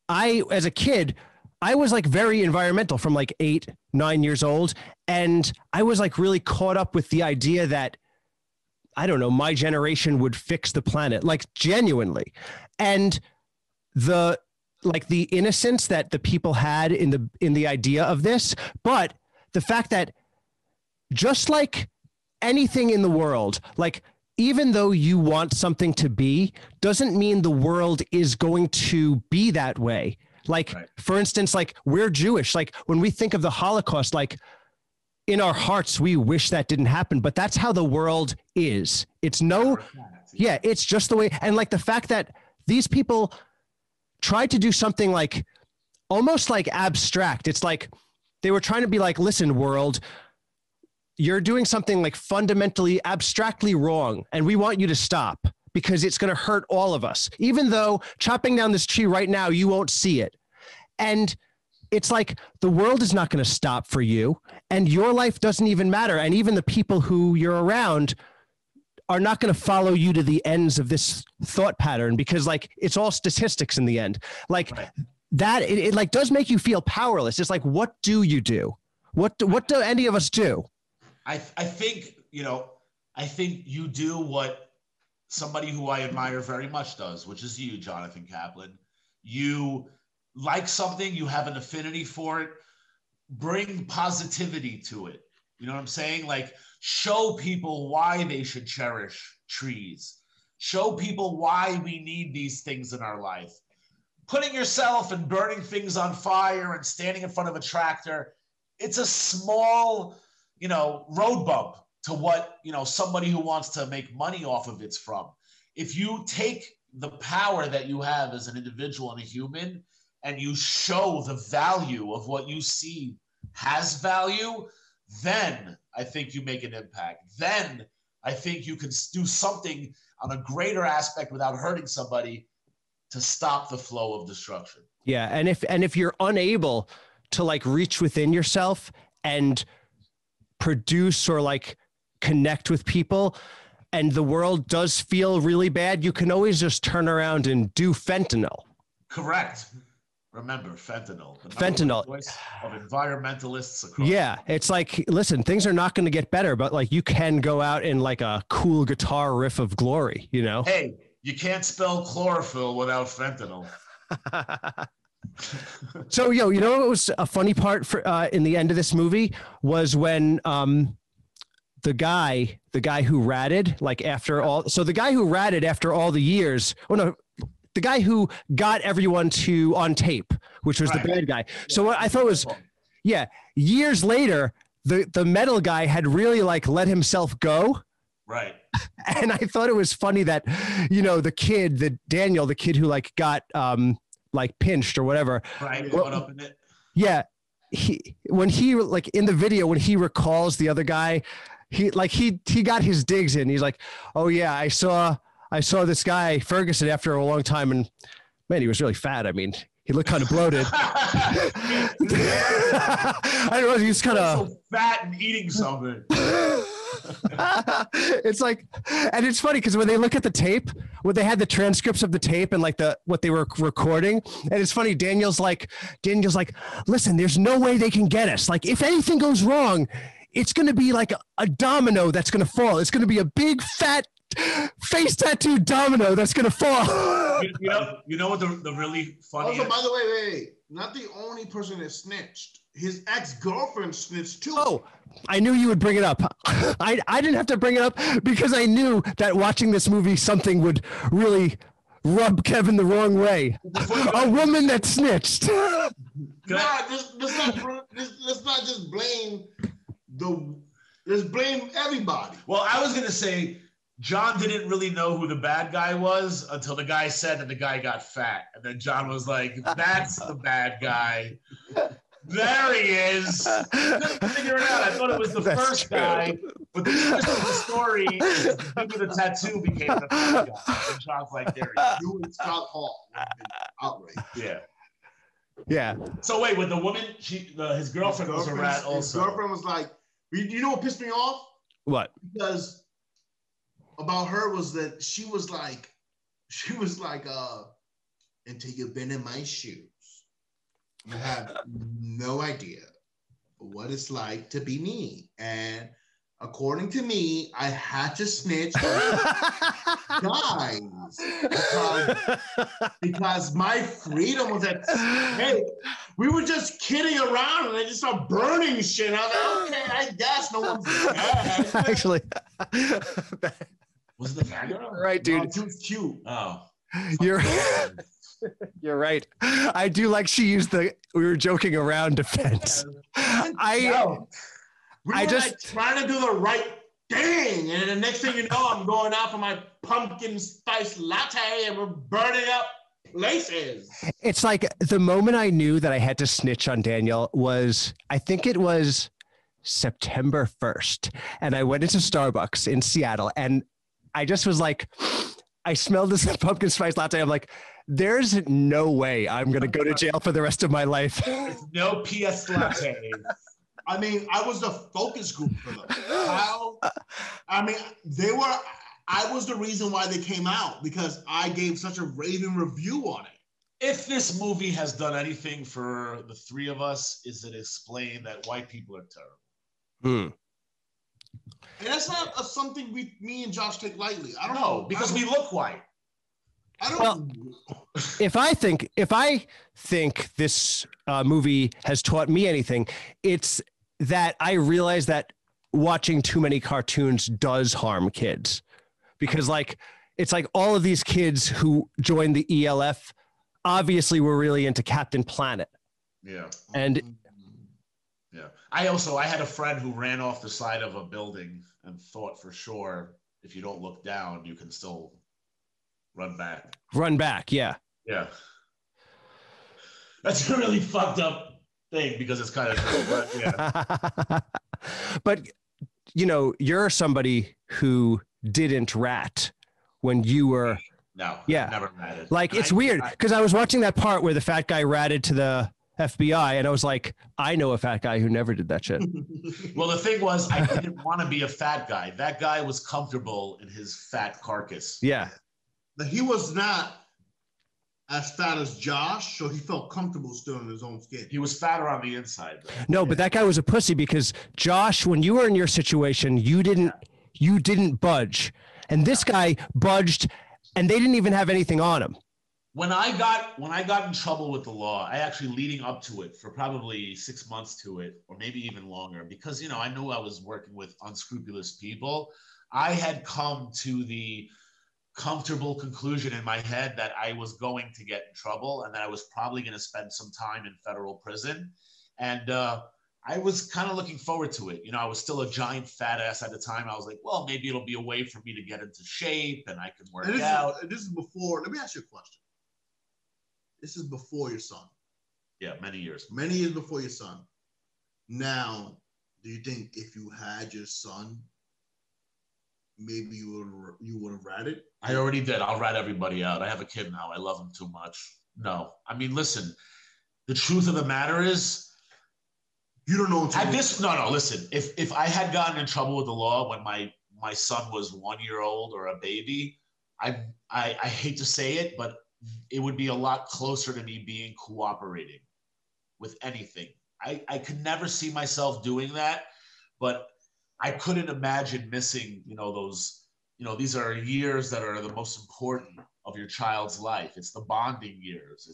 as a kid, I was like very environmental from like 8, 9 years old. And I was like really caught up with the idea that, I don't know, my generation would fix the planet, like genuinely. And the innocence that the people had in the idea of this, but the fact that just like anything in the world, like even though you want something to be, doesn't mean the world is going to be that way. Like, right. For instance, like we're Jewish. Like when we think of the Holocaust, like in our hearts, we wish that didn't happen, but that's how the world is. It's it's just the way. And like the fact that these people tried to do something like almost like abstract. It's like they were trying to be like, listen, world, you're doing something like fundamentally abstractly wrong. And we want you to stop because it's going to hurt all of us. Even though chopping down this tree right now, you won't see it. And it's like the world is not going to stop for you and your life doesn't even matter. And even the people who you're around are not going to follow you to the ends of this thought pattern because like it's all statistics in the end. Like right. That it like does make you feel powerless. It's like, what do you do? What do any of us do? I think, I think you do what somebody who I admire very much does, which is you, Jonathan Kaplan. You like something, you have an affinity for it, bring positivity to it. You know what I'm saying? Like show people why they should cherish trees. Show people why we need these things in our life. Putting yourself and burning things on fire and standing in front of a tractor, it's a small, road bump to what, somebody who wants to make money off of it's from. If you take the power that you have as an individual and a human and you show the value of what you see has value, then I think you make an impact. Then I think you can do something on a greater aspect without hurting somebody to stop the flow of destruction. Yeah. And if you're unable to like reach within yourself and produce or like connect with people and the world does feel really bad, you can always just turn around and do fentanyl. Correct. Remember, fentanyl. Fentanyl. Voice of environmentalists across. Yeah, it's like, listen, things are not going to get better, but like you can go out in like a cool guitar riff of glory, Hey, you can't spell chlorophyll without fentanyl. So, what was a funny part for in the end of this movie was when the guy who ratted like after all. So the guy who ratted after all the years. Oh no. The guy who got everyone on tape, which was right. The bad guy. Yeah. So what I thought was, years later, the metal guy had really like let himself go. Right. And I thought it was funny that, Daniel, the kid who like got like pinched or whatever. Right. Well, up in it. Yeah. When he like in the video, when he recalls the other guy, he got his digs in. He's like, oh yeah, I saw this guy, Ferguson, after a long time, and man, he was really fat. I mean, he looked kind of bloated. I don't know, he was kind of so fat and eating something. It's like, and it's funny because when they look at the tape, when they had the transcripts of the tape and like what they were recording, and it's funny, Daniel's like, listen, there's no way they can get us. Like, if anything goes wrong, it's going to be like a domino that's going to fall. It's going to be a big fat face tattoo domino that's gonna fall. You know what the really funny. Also, by the way, wait, not the only person that snitched. His ex-girlfriend snitched too. Oh, I knew you would bring it up. I didn't have to bring it up because I knew that watching this movie, something would really rub Kevin the wrong way. A woman that snitched. Let's not just blame let's blame everybody. Well, I was gonna say, John didn't really know who the bad guy was until the guy said that the guy got fat. And then John was like, that's the bad guy. There he is. Couldn't figure it out. I thought it was the first guy. But the twist of the story is the dude with the tattoo became the bad guy. And John's like, there he is. You and Scott Hall outright. Yeah. Yeah. So wait, with the woman, his girlfriend was a rat also. His girlfriend was like, you know what pissed me off? What? Because about her was that she was like, until you've been in my shoes, you have no idea what it's like to be me. And According to me, I had to snitch guys because my freedom was at stake. We were just kidding around and they just start burning shit. I was like, okay, I guess no one's dead. Actually, Was it the bad girl? Right, dude. No, she was cute. Oh. You're right. I do like she used we were joking around defense. We were just like trying to do the right thing. And then the next thing you know, I'm going out for my pumpkin spice latte and we're burning up places. It's like the moment I knew that I had to snitch on Daniel was, I think it was September 1st. And I went into Starbucks in Seattle and I just was like, I smelled this pumpkin spice latte. I'm like, there's no way I'm going to go to jail for the rest of my life. There's no PS latte. I mean, I was the focus group for them. I was the reason why they came out because I gave such a raving review on it. If this movie has done anything for the three of us, is it explain that white people are terrible? And that's not something me and Josh take lightly. I don't know. know. Because we look white. I don't know. If I think this movie has taught me anything, it's that I realize that watching too many cartoons does harm kids, because it's like all of these kids who joined the ELF obviously were really into Captain Planet. Yeah. And yeah, I had a friend who ran off the side of a building and thought for sure if you don't look down, you can still run back. Yeah. Yeah. That's a really fucked up thing because it's kind of true, but yeah. But you're somebody who didn't rat when you were. No, yeah, never ratted. It's weird because I was watching that part where the fat guy ratted to the FBI and I was like, I know a fat guy who never did that shit. Well, the thing was, I didn't want to be a fat guy. That guy was comfortable in his fat carcass. Yeah. He was not as fat as Josh, so he felt comfortable still in his own skin. He was fatter on the inside, though. No, but that guy was a pussy because Josh, when you were in your situation, you didn't budge. And this guy budged and they didn't even have anything on him. When I got in trouble with the law, I actually leading up to it for probably 6 months to it, or maybe even longer, because I knew I was working with unscrupulous people. I had come to the comfortable conclusion in my head that I was going to get in trouble and that I was probably going to spend some time in federal prison. And I was kind of looking forward to it. I was still a giant fat ass at the time. I was like, well, maybe it'll be a way for me to get into shape and I can work out. This is before, let me ask you a question. This is before your son. Yeah, many years. Many years before your son. Now, do you think if you had your son, maybe you would have ratted? I already did. I'll rat everybody out. I have a kid now. I love him too much. No. I mean, listen, the truth of the matter is, you don't know. No, listen, if I had gotten in trouble with the law when my son was 1 year old or a baby, I hate to say it, but it would be a lot closer to me being cooperating with anything. I could never see myself doing that, but I couldn't imagine missing, those, these are years that are the most important of your child's life. It's the bonding years.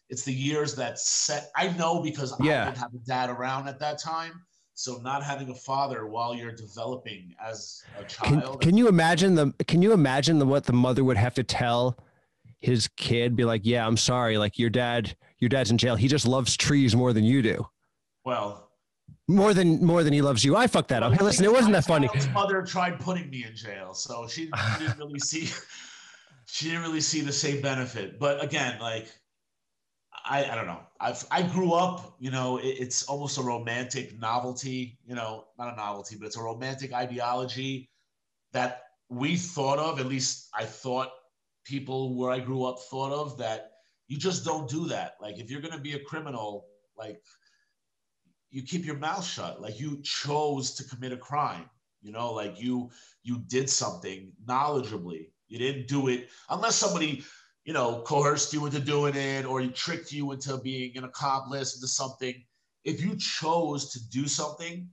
It's the years that set, I know because I didn't have a dad around at that time. So not having a father while you're developing as a child. Can you imagine what the mother would have to tell his kid? Be like, yeah, I'm sorry. Like your dad's in jail. He just loves trees more than you do. Well, more than he loves you. I fucked that up. Hey, listen, it wasn't that funny. His mother tried putting me in jail, so she didn't really see. She didn't really see the same benefit. But again, I don't know. I grew up. It's almost a romantic novelty. Not a novelty, but it's a romantic ideology that we thought of. At least I thought people where I grew up thought of that. You just don't do that. Like if you're going to be a criminal, you keep your mouth shut. Like you chose to commit a crime, you did something knowledgeably. You didn't do it unless somebody, coerced you into doing it or he tricked you into being an accomplice into something. If you chose to do something,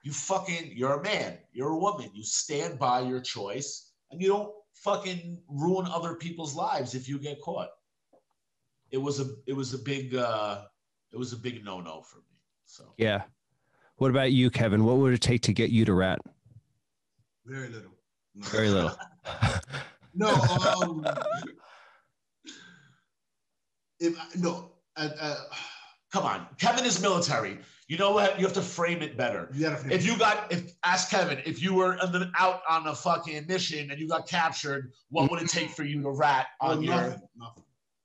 you're a man, you're a woman. You stand by your choice, and you don't fucking ruin other people's lives if you get caught. It was a big no-no for me. So Yeah. What about you, Kevin? What would it take to get you to rat? Very little. No. Very little. No. Come on, Kevin is military. You know what? You have to frame it better. Ask Kevin, if you were out on a fucking mission and you got captured, what would it take for you to rat on nothing.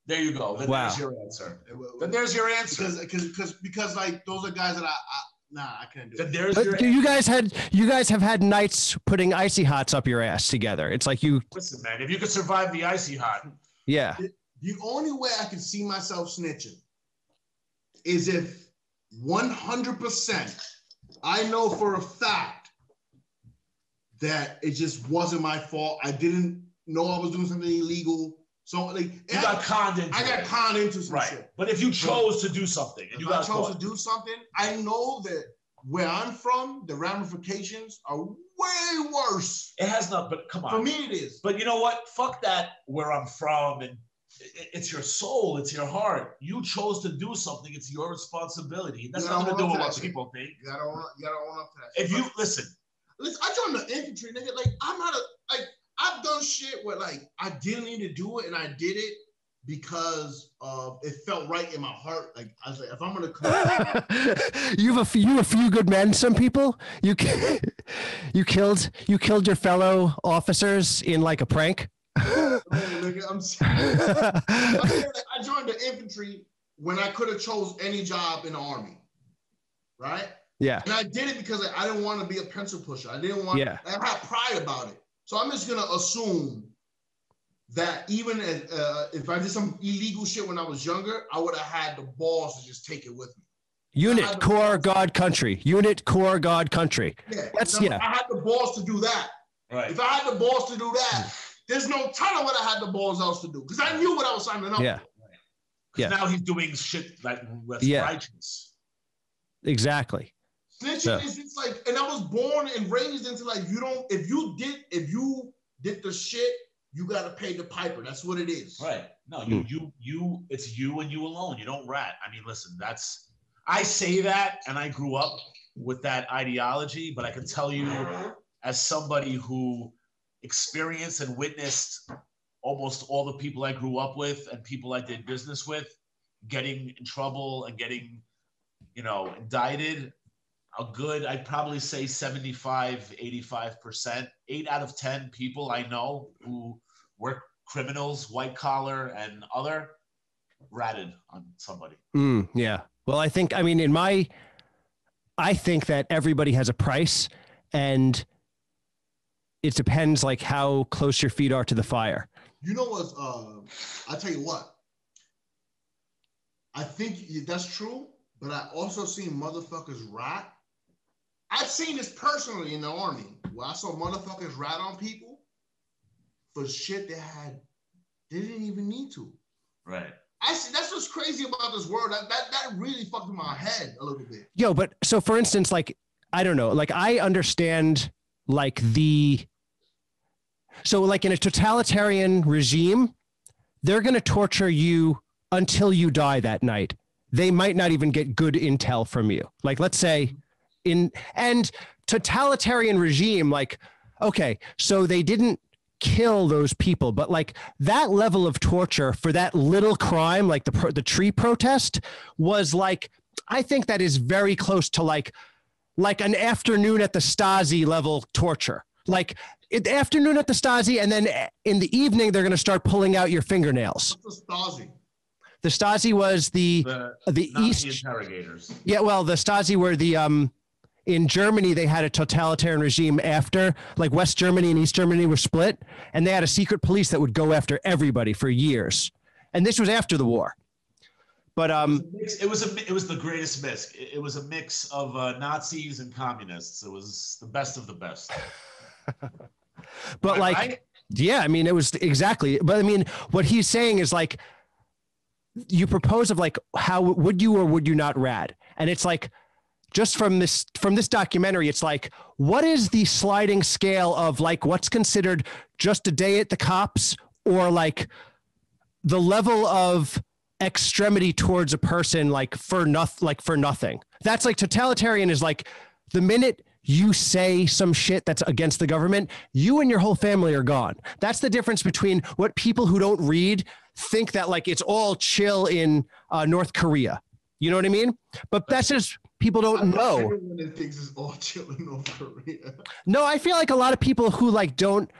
There you go. Then there's your answer. Then there's your answer. Because like those are guys that I can't do. Then there's but you guys have had nights putting icy hots up your ass together. It's like you. Listen, man. If you could survive the icy hot. Yeah. The only way I can see myself snitching is if 100% I know for a fact that it just wasn't my fault. I didn't know I was doing something illegal. So like I got conned into some shit. But if you chose to do something and I chose to do something, I know that where I'm from, the ramifications are way worse. It has not, but come on. For me it is. But you know what? Fuck that where I'm from, and it's your soul, it's your heart. You chose to do something, it's your responsibility. That's nothing to do with what people think. You gotta own up to that. If you listen, I joined the infantry, nigga. Like I've done shit where like I didn't need to do it, and I did it because it felt right in my heart. Like I was like, if I'm gonna come, you have a few good men. Some people you killed your fellow officers in like a prank. I'm serious. I joined the infantry when I could have chose any job in the army, right? Yeah. And I did it because I didn't want to be a pencil pusher. I didn't want. Yeah. I had pride about it. So I'm just gonna assume that even if I did some illegal shit when I was younger, I would have had the balls to just take it with me. Unit, core, God, country. Unit, core, God, country. Yeah. I had the balls to do that. Right. If I had the balls to do that. There's no telling what I had the balls else to do because I knew what I was signing up for. Yeah. Now he's doing shit like that's righteous. Exactly. Snitching is just like, and I was born and raised into like if you did the shit, you gotta pay the piper. That's what it is. Right. No, you it's you and you alone. You don't rat. I mean, listen, I say that and I grew up with that ideology, but I can tell you as somebody who experienced and witnessed almost all the people I grew up with and people I did business with getting in trouble and getting, indicted. I'd probably say 75, 85%, 8 out of 10 people I know who were criminals, white collar and other, ratted on somebody. Yeah. Well, I think that everybody has a price, and it depends like how close your feet are to the fire. You know what? I'll tell you what. I think that's true, but I also seen motherfuckers rat. I've seen this personally in the army where I saw motherfuckers rat on people for shit they didn't even need to. Right. I see. That's what's crazy about this world. That really fucked with my head a little bit. Yo, but so for instance, like, I don't know, like I understand like so like in a totalitarian regime, they're going to torture you until you die that night. They might not even get good intel from you. Like, let's say and totalitarian regime, like, okay, so they didn't kill those people, but like that level of torture for that little crime, like the tree protest was like, I think that is very close to like an afternoon at the Stasi level torture. Like the afternoon at the Stasi, and then in the evening, they're going to start pulling out your fingernails. What's the Stasi? The Stasi was the East interrogators. Yeah, well, the Stasi were in Germany, they had a totalitarian regime after, like West Germany and East Germany were split, and they had a secret police that would go after everybody for years. And this was after the war. But it was the greatest mix. It was a mix of Nazis and communists. It was the best of the best. But like, right? Yeah, I mean, it was exactly. But I mean, what he's saying is like, you propose of like, how would you or would you not rat? And it's like, just from this documentary, it's like, what is the sliding scale of like what's considered just a day at the cops, or like the level of extremity towards a person like for nothing. That's like totalitarian is like the minute you say some shit that's against the government, you and your whole family are gone. That's the difference between what people who don't read think that like it's all chill in North Korea. You know what I mean? But that's just people don't know. Everyone thinks it's all chill in North Korea. No, I feel like a lot of people who like don't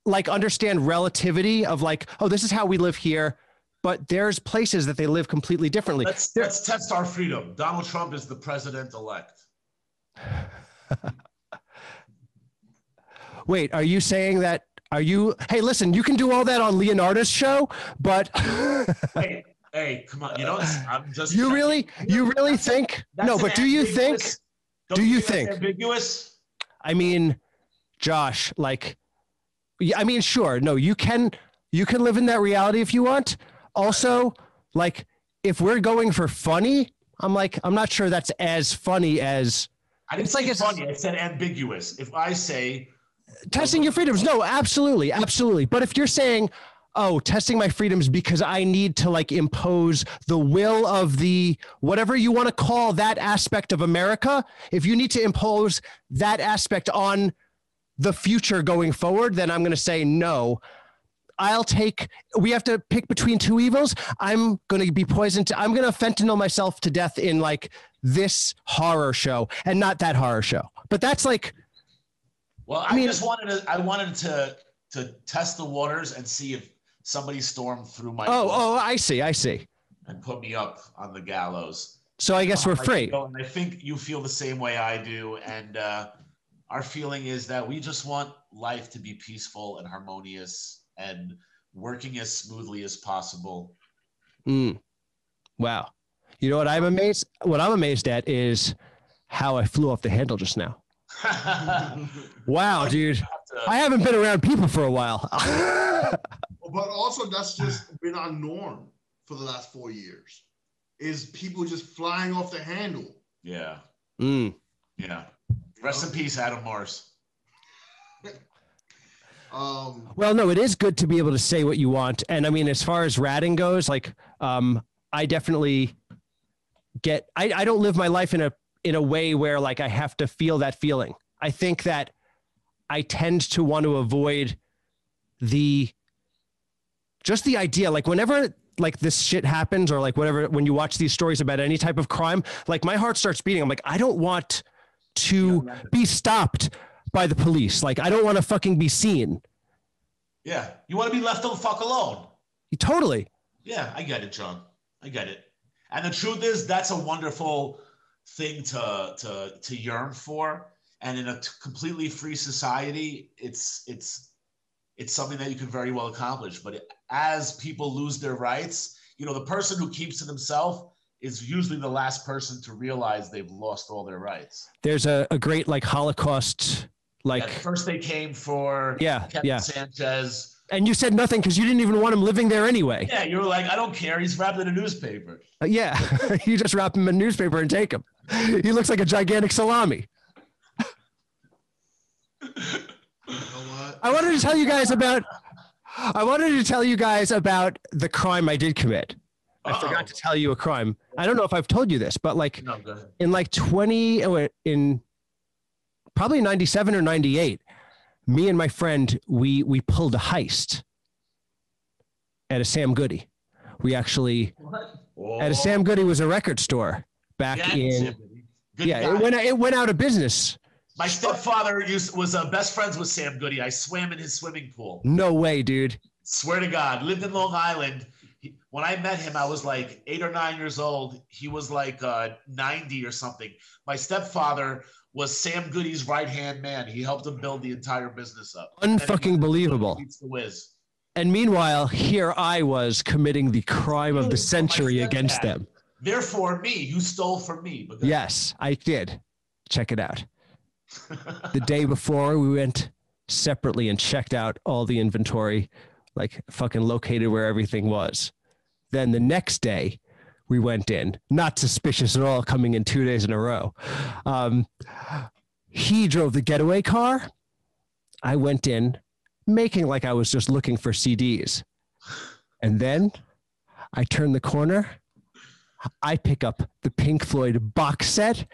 like understand relativity of like, oh, this is how we live here. But there's places that they live completely differently. Let's test our freedom. Donald Trump is the president-elect. Wait, are you saying that? Hey, listen, you can do all that on Leonardo's show, but hey, come on. You know, I'm just. You really think? No, but do you think? Do you think? Ambiguous? I mean, Josh, like, I mean, sure. No, you can live in that reality if you want. Also, like, if we're going for funny, I'm not sure that's as funny as. I didn't say funny. I said ambiguous. If I say testing your freedoms, no, absolutely. But if you're saying, oh, testing my freedoms because I need to like impose the will of the whatever you want to call that aspect of America, if you need to impose that aspect on the future going forward, then I'm going to say no. We have to pick between two evils. I'm going to be poisoned. I'm going to fentanyl myself to death in like this horror show and not that horror show. But that's like, well, I wanted to test the waters and see if somebody stormed through my. Oh, I see. And put me up on the gallows. So I guess we're free. And I think you feel the same way I do. And our feeling is that we just want life to be peaceful and harmonious and working as smoothly as possible. Wow. You know what I'm amazed at is how I flew off the handle just now. Wow, dude. I haven't been around people for a while. But also that's just been our norm for the last 4 years. Is people just flying off the handle. Yeah. Yeah. Rest in peace, Adam Morris. Well, no, it is good to be able to say what you want. And I mean, as far as ratting goes, like, I definitely I don't live my life in a way where like I have to feel that feeling. I think that I tend to want to avoid just the idea, like whenever like this shit happens or like whatever, when you watch these stories about any type of crime, like my heart starts beating. I'm like, I don't want to be stopped by the police. Like, I don't want to fucking be seen. Yeah. You want to be left the fuck alone. Totally. Yeah, I get it, John. I get it. And the truth is, that's a wonderful thing to yearn for. And in a completely free society, it's something that you can very well accomplish. But as people lose their rights, the person who keeps to themselves is usually the last person to realize they've lost all their rights. There's a great like Holocaust, like first they came for Kevin Sanchez. And you said nothing because you didn't even want him living there anyway. Yeah, you were like, I don't care. He's wrapped in a newspaper. Yeah, you just wrap him in a newspaper and take him. He looks like a gigantic salami. I wanted to tell you guys about the crime I did commit. I forgot to tell you a crime. I don't know if I've told you this, but like in like in probably 97 or 98, me and my friend, we pulled a heist at a Sam Goody. We actually at a Sam Goody was a record store back in. It went out of business. My stepfather was best friends with Sam Goody. I swam in his swimming pool. No way, dude. Swear to God. Lived in Long Island. When I met him, I was like 8 or 9 years old. He was like 90 or something. My stepfather was Sam Goody's right-hand man. He helped him build the entire business up. Unfucking believable. And meanwhile, here I was committing the crime of the century against them. Therefore, you stole from me. Yes, I did. Check it out. The day before, we went separately and checked out all the inventory, like fucking located where everything was. Then the next day, We went in, not suspicious at all, coming in 2 days in a row. He drove the getaway car. I went in making like I was just looking for CDs. And then I turn the corner. I pick up the Pink Floyd box set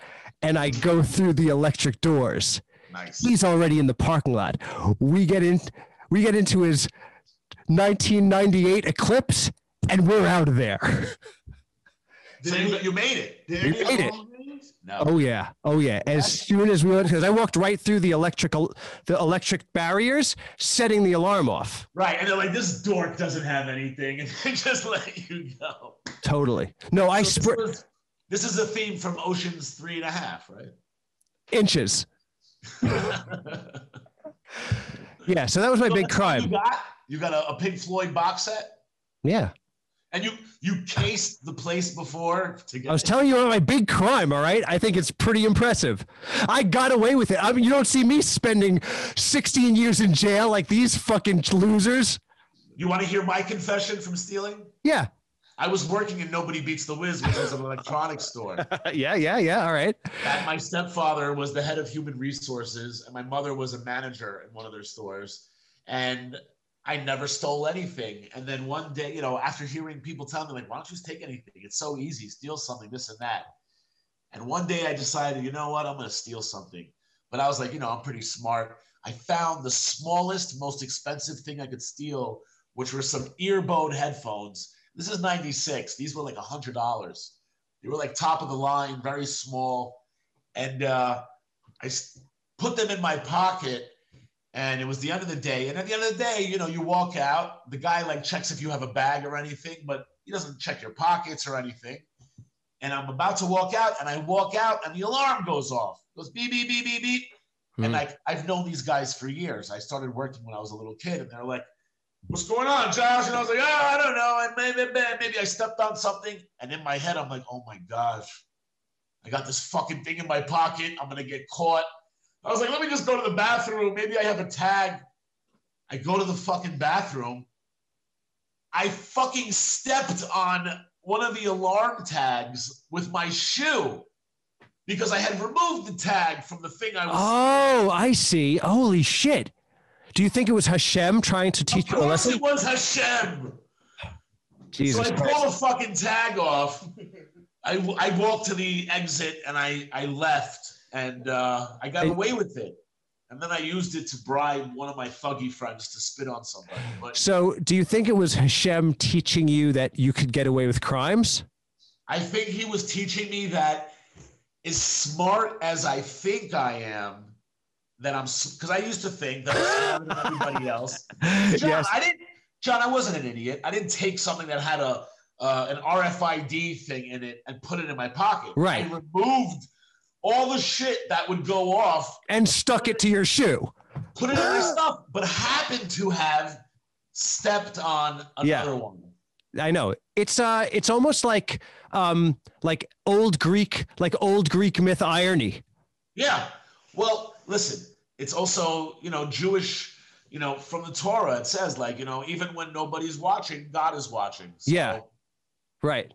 and I go through the electric doors. Nice. He's already in the parking lot. We get into his 1998 Eclipse and we're out of there. So you made it. We made it. No. Oh yeah. As soon as we went, because I walked right through the electric barriers, setting the alarm off. Right, and they're like, this dork doesn't have anything, and they just let you go. Totally. No, This is a theme from Ocean's 3.5, right? Inches. Yeah, so that was my big crime. You got a Pink Floyd box set? Yeah. And you cased the place before to get I was telling you about my big crime, all right? I think it's pretty impressive. I got away with it. I mean, you don't see me spending 16 years in jail like these fucking losers. You want to hear my confession from stealing? Yeah. I was working in Nobody Beats the Wiz, which was an electronics store. Yeah. All right. And my stepfather was the head of human resources, and my mother was a manager in one of their stores. And I never stole anything. And then one day, after hearing people tell me, like, why don't you just take anything? It's so easy. Steal something, this and that. And one day I decided, you know what? I'm going to steal something. But I was like, I'm pretty smart. I found the smallest, most expensive thing I could steal, which were some earbud headphones. This is 96. These were like $100. They were like top of the line, very small. And I put them in my pocket. And it was the end of the day. And at the end of the day, you walk out. The guy like checks if you have a bag or anything, but he doesn't check your pockets or anything. And I'm about to walk out, and I walk out, and the alarm goes off. It goes beep, beep, beep, beep, beep. And I've known these guys for years. I started working when I was a little kid, and they're like, what's going on, Josh? And I was like, I don't know. And maybe I stepped on something. And in my head, I'm like, oh my gosh, I got this fucking thing in my pocket. I'm going to get caught. I was like, let me just go to the bathroom. Maybe I have a tag. I go to the fucking bathroom. I fucking stepped on one of the alarm tags with my shoe because I had removed the tag from the thing I was. Oh, I see. Holy shit. Do you think it was Hashem trying to teach you a lesson? Of course it was Hashem. Jesus so I pull the fucking tag off. I walked to the exit and I left. And I got away with it. And then I used it to bribe one of my thuggy friends to spit on somebody. But so do you think it was Hashem teaching you that you could get away with crimes? I think he was teaching me that as smart as I think I am, that I'm, because I used to think that I was smarter than everybody else. John, Yes. John, I wasn't an idiot. I didn't take something that had an RFID thing in it and put it in my pocket. Right. I removed all the shit that would go off and stuck it to your shoe. Put it in my stuff, but happened to have stepped on another one. I know. It's almost like old Greek myth irony. Yeah. Well, listen, it's also, Jewish, from the Torah, it says even when nobody's watching, God is watching. So, yeah. Right.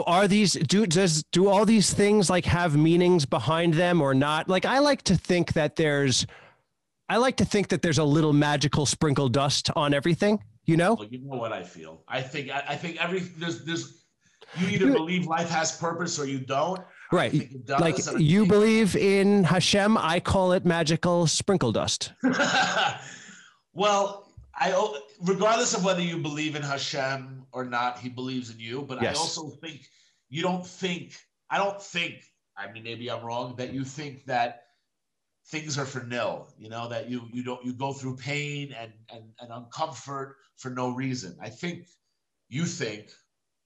Are these do all these things have meanings behind them or not? I like to think that there's a little magical sprinkle dust on everything, Well, you know what I feel. I think there's you either believe life has purpose or you don't. Right. I think it does, you believe in Hashem, I call it magical sprinkle dust. Well, regardless of whether you believe in Hashem or not, he believes in you. But yes. I also think I don't think, maybe I'm wrong, that you think that things are for nil, that you go through pain and uncomfort for no reason. I think you think,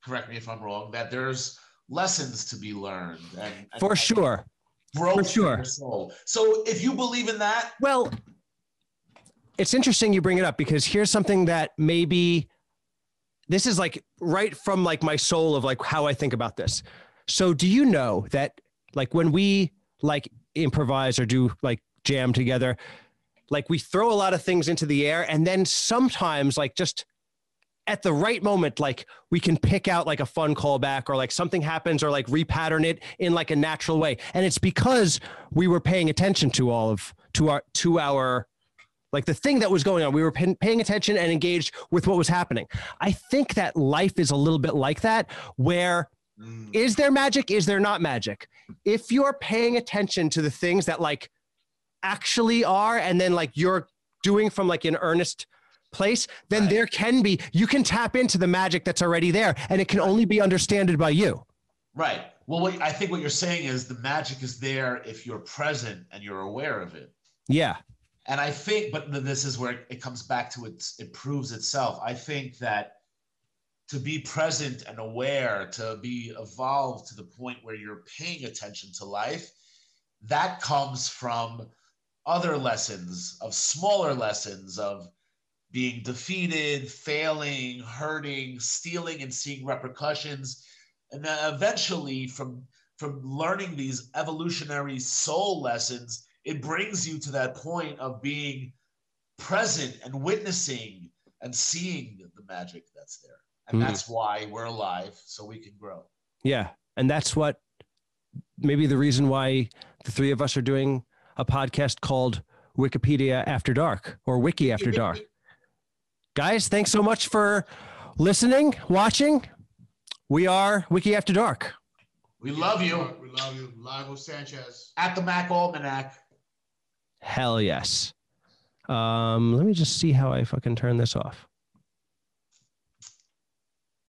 correct me if I'm wrong, that there's lessons to be learned. For sure. Growth in your soul. So if you believe in that. Well, it's interesting you bring it up because here's something that maybe this is right from my soul of how I think about this. So do you know that when we improvise or do jam together, we throw a lot of things into the air and then sometimes just at the right moment, like we can pick out like a fun callback or like something happens or like repattern it in like a natural way. And it's because we were paying attention to our like the thing that was going on. We were paying attention and engaged with what was happening. I think that life is a little bit like that, where is there magic? Is there not magic? If you're paying attention to the things that like actually are, and then like you're doing from like an earnest place, then there can be, you can tap into the magic that's already there, and it can only be understood by you. Right. Well, I think what you're saying is the magic is there if you're present and you're aware of it. Yeah. And I think, but this is where it comes back to it proves itself. I think that to be present and aware, to be evolved to the point where you're paying attention to life, that comes from other lessons, of smaller lessons of being defeated, failing, hurting, stealing, and seeing repercussions. And then eventually from learning these evolutionary soul lessons, it brings you to that point of being present and witnessing and seeing the magic that's there. And that's why we're alive, so we can grow. Yeah. And that's what maybe the reason why the three of us are doing a podcast called Wikipedia After Dark, or Wiki After Dark. Guys, thanks so much for listening, watching. We are Wiki After Dark. We love you. We love you. Live with Sanchez. At the Mac Almanac. Hell yes. Let me just see how I fucking turn this off.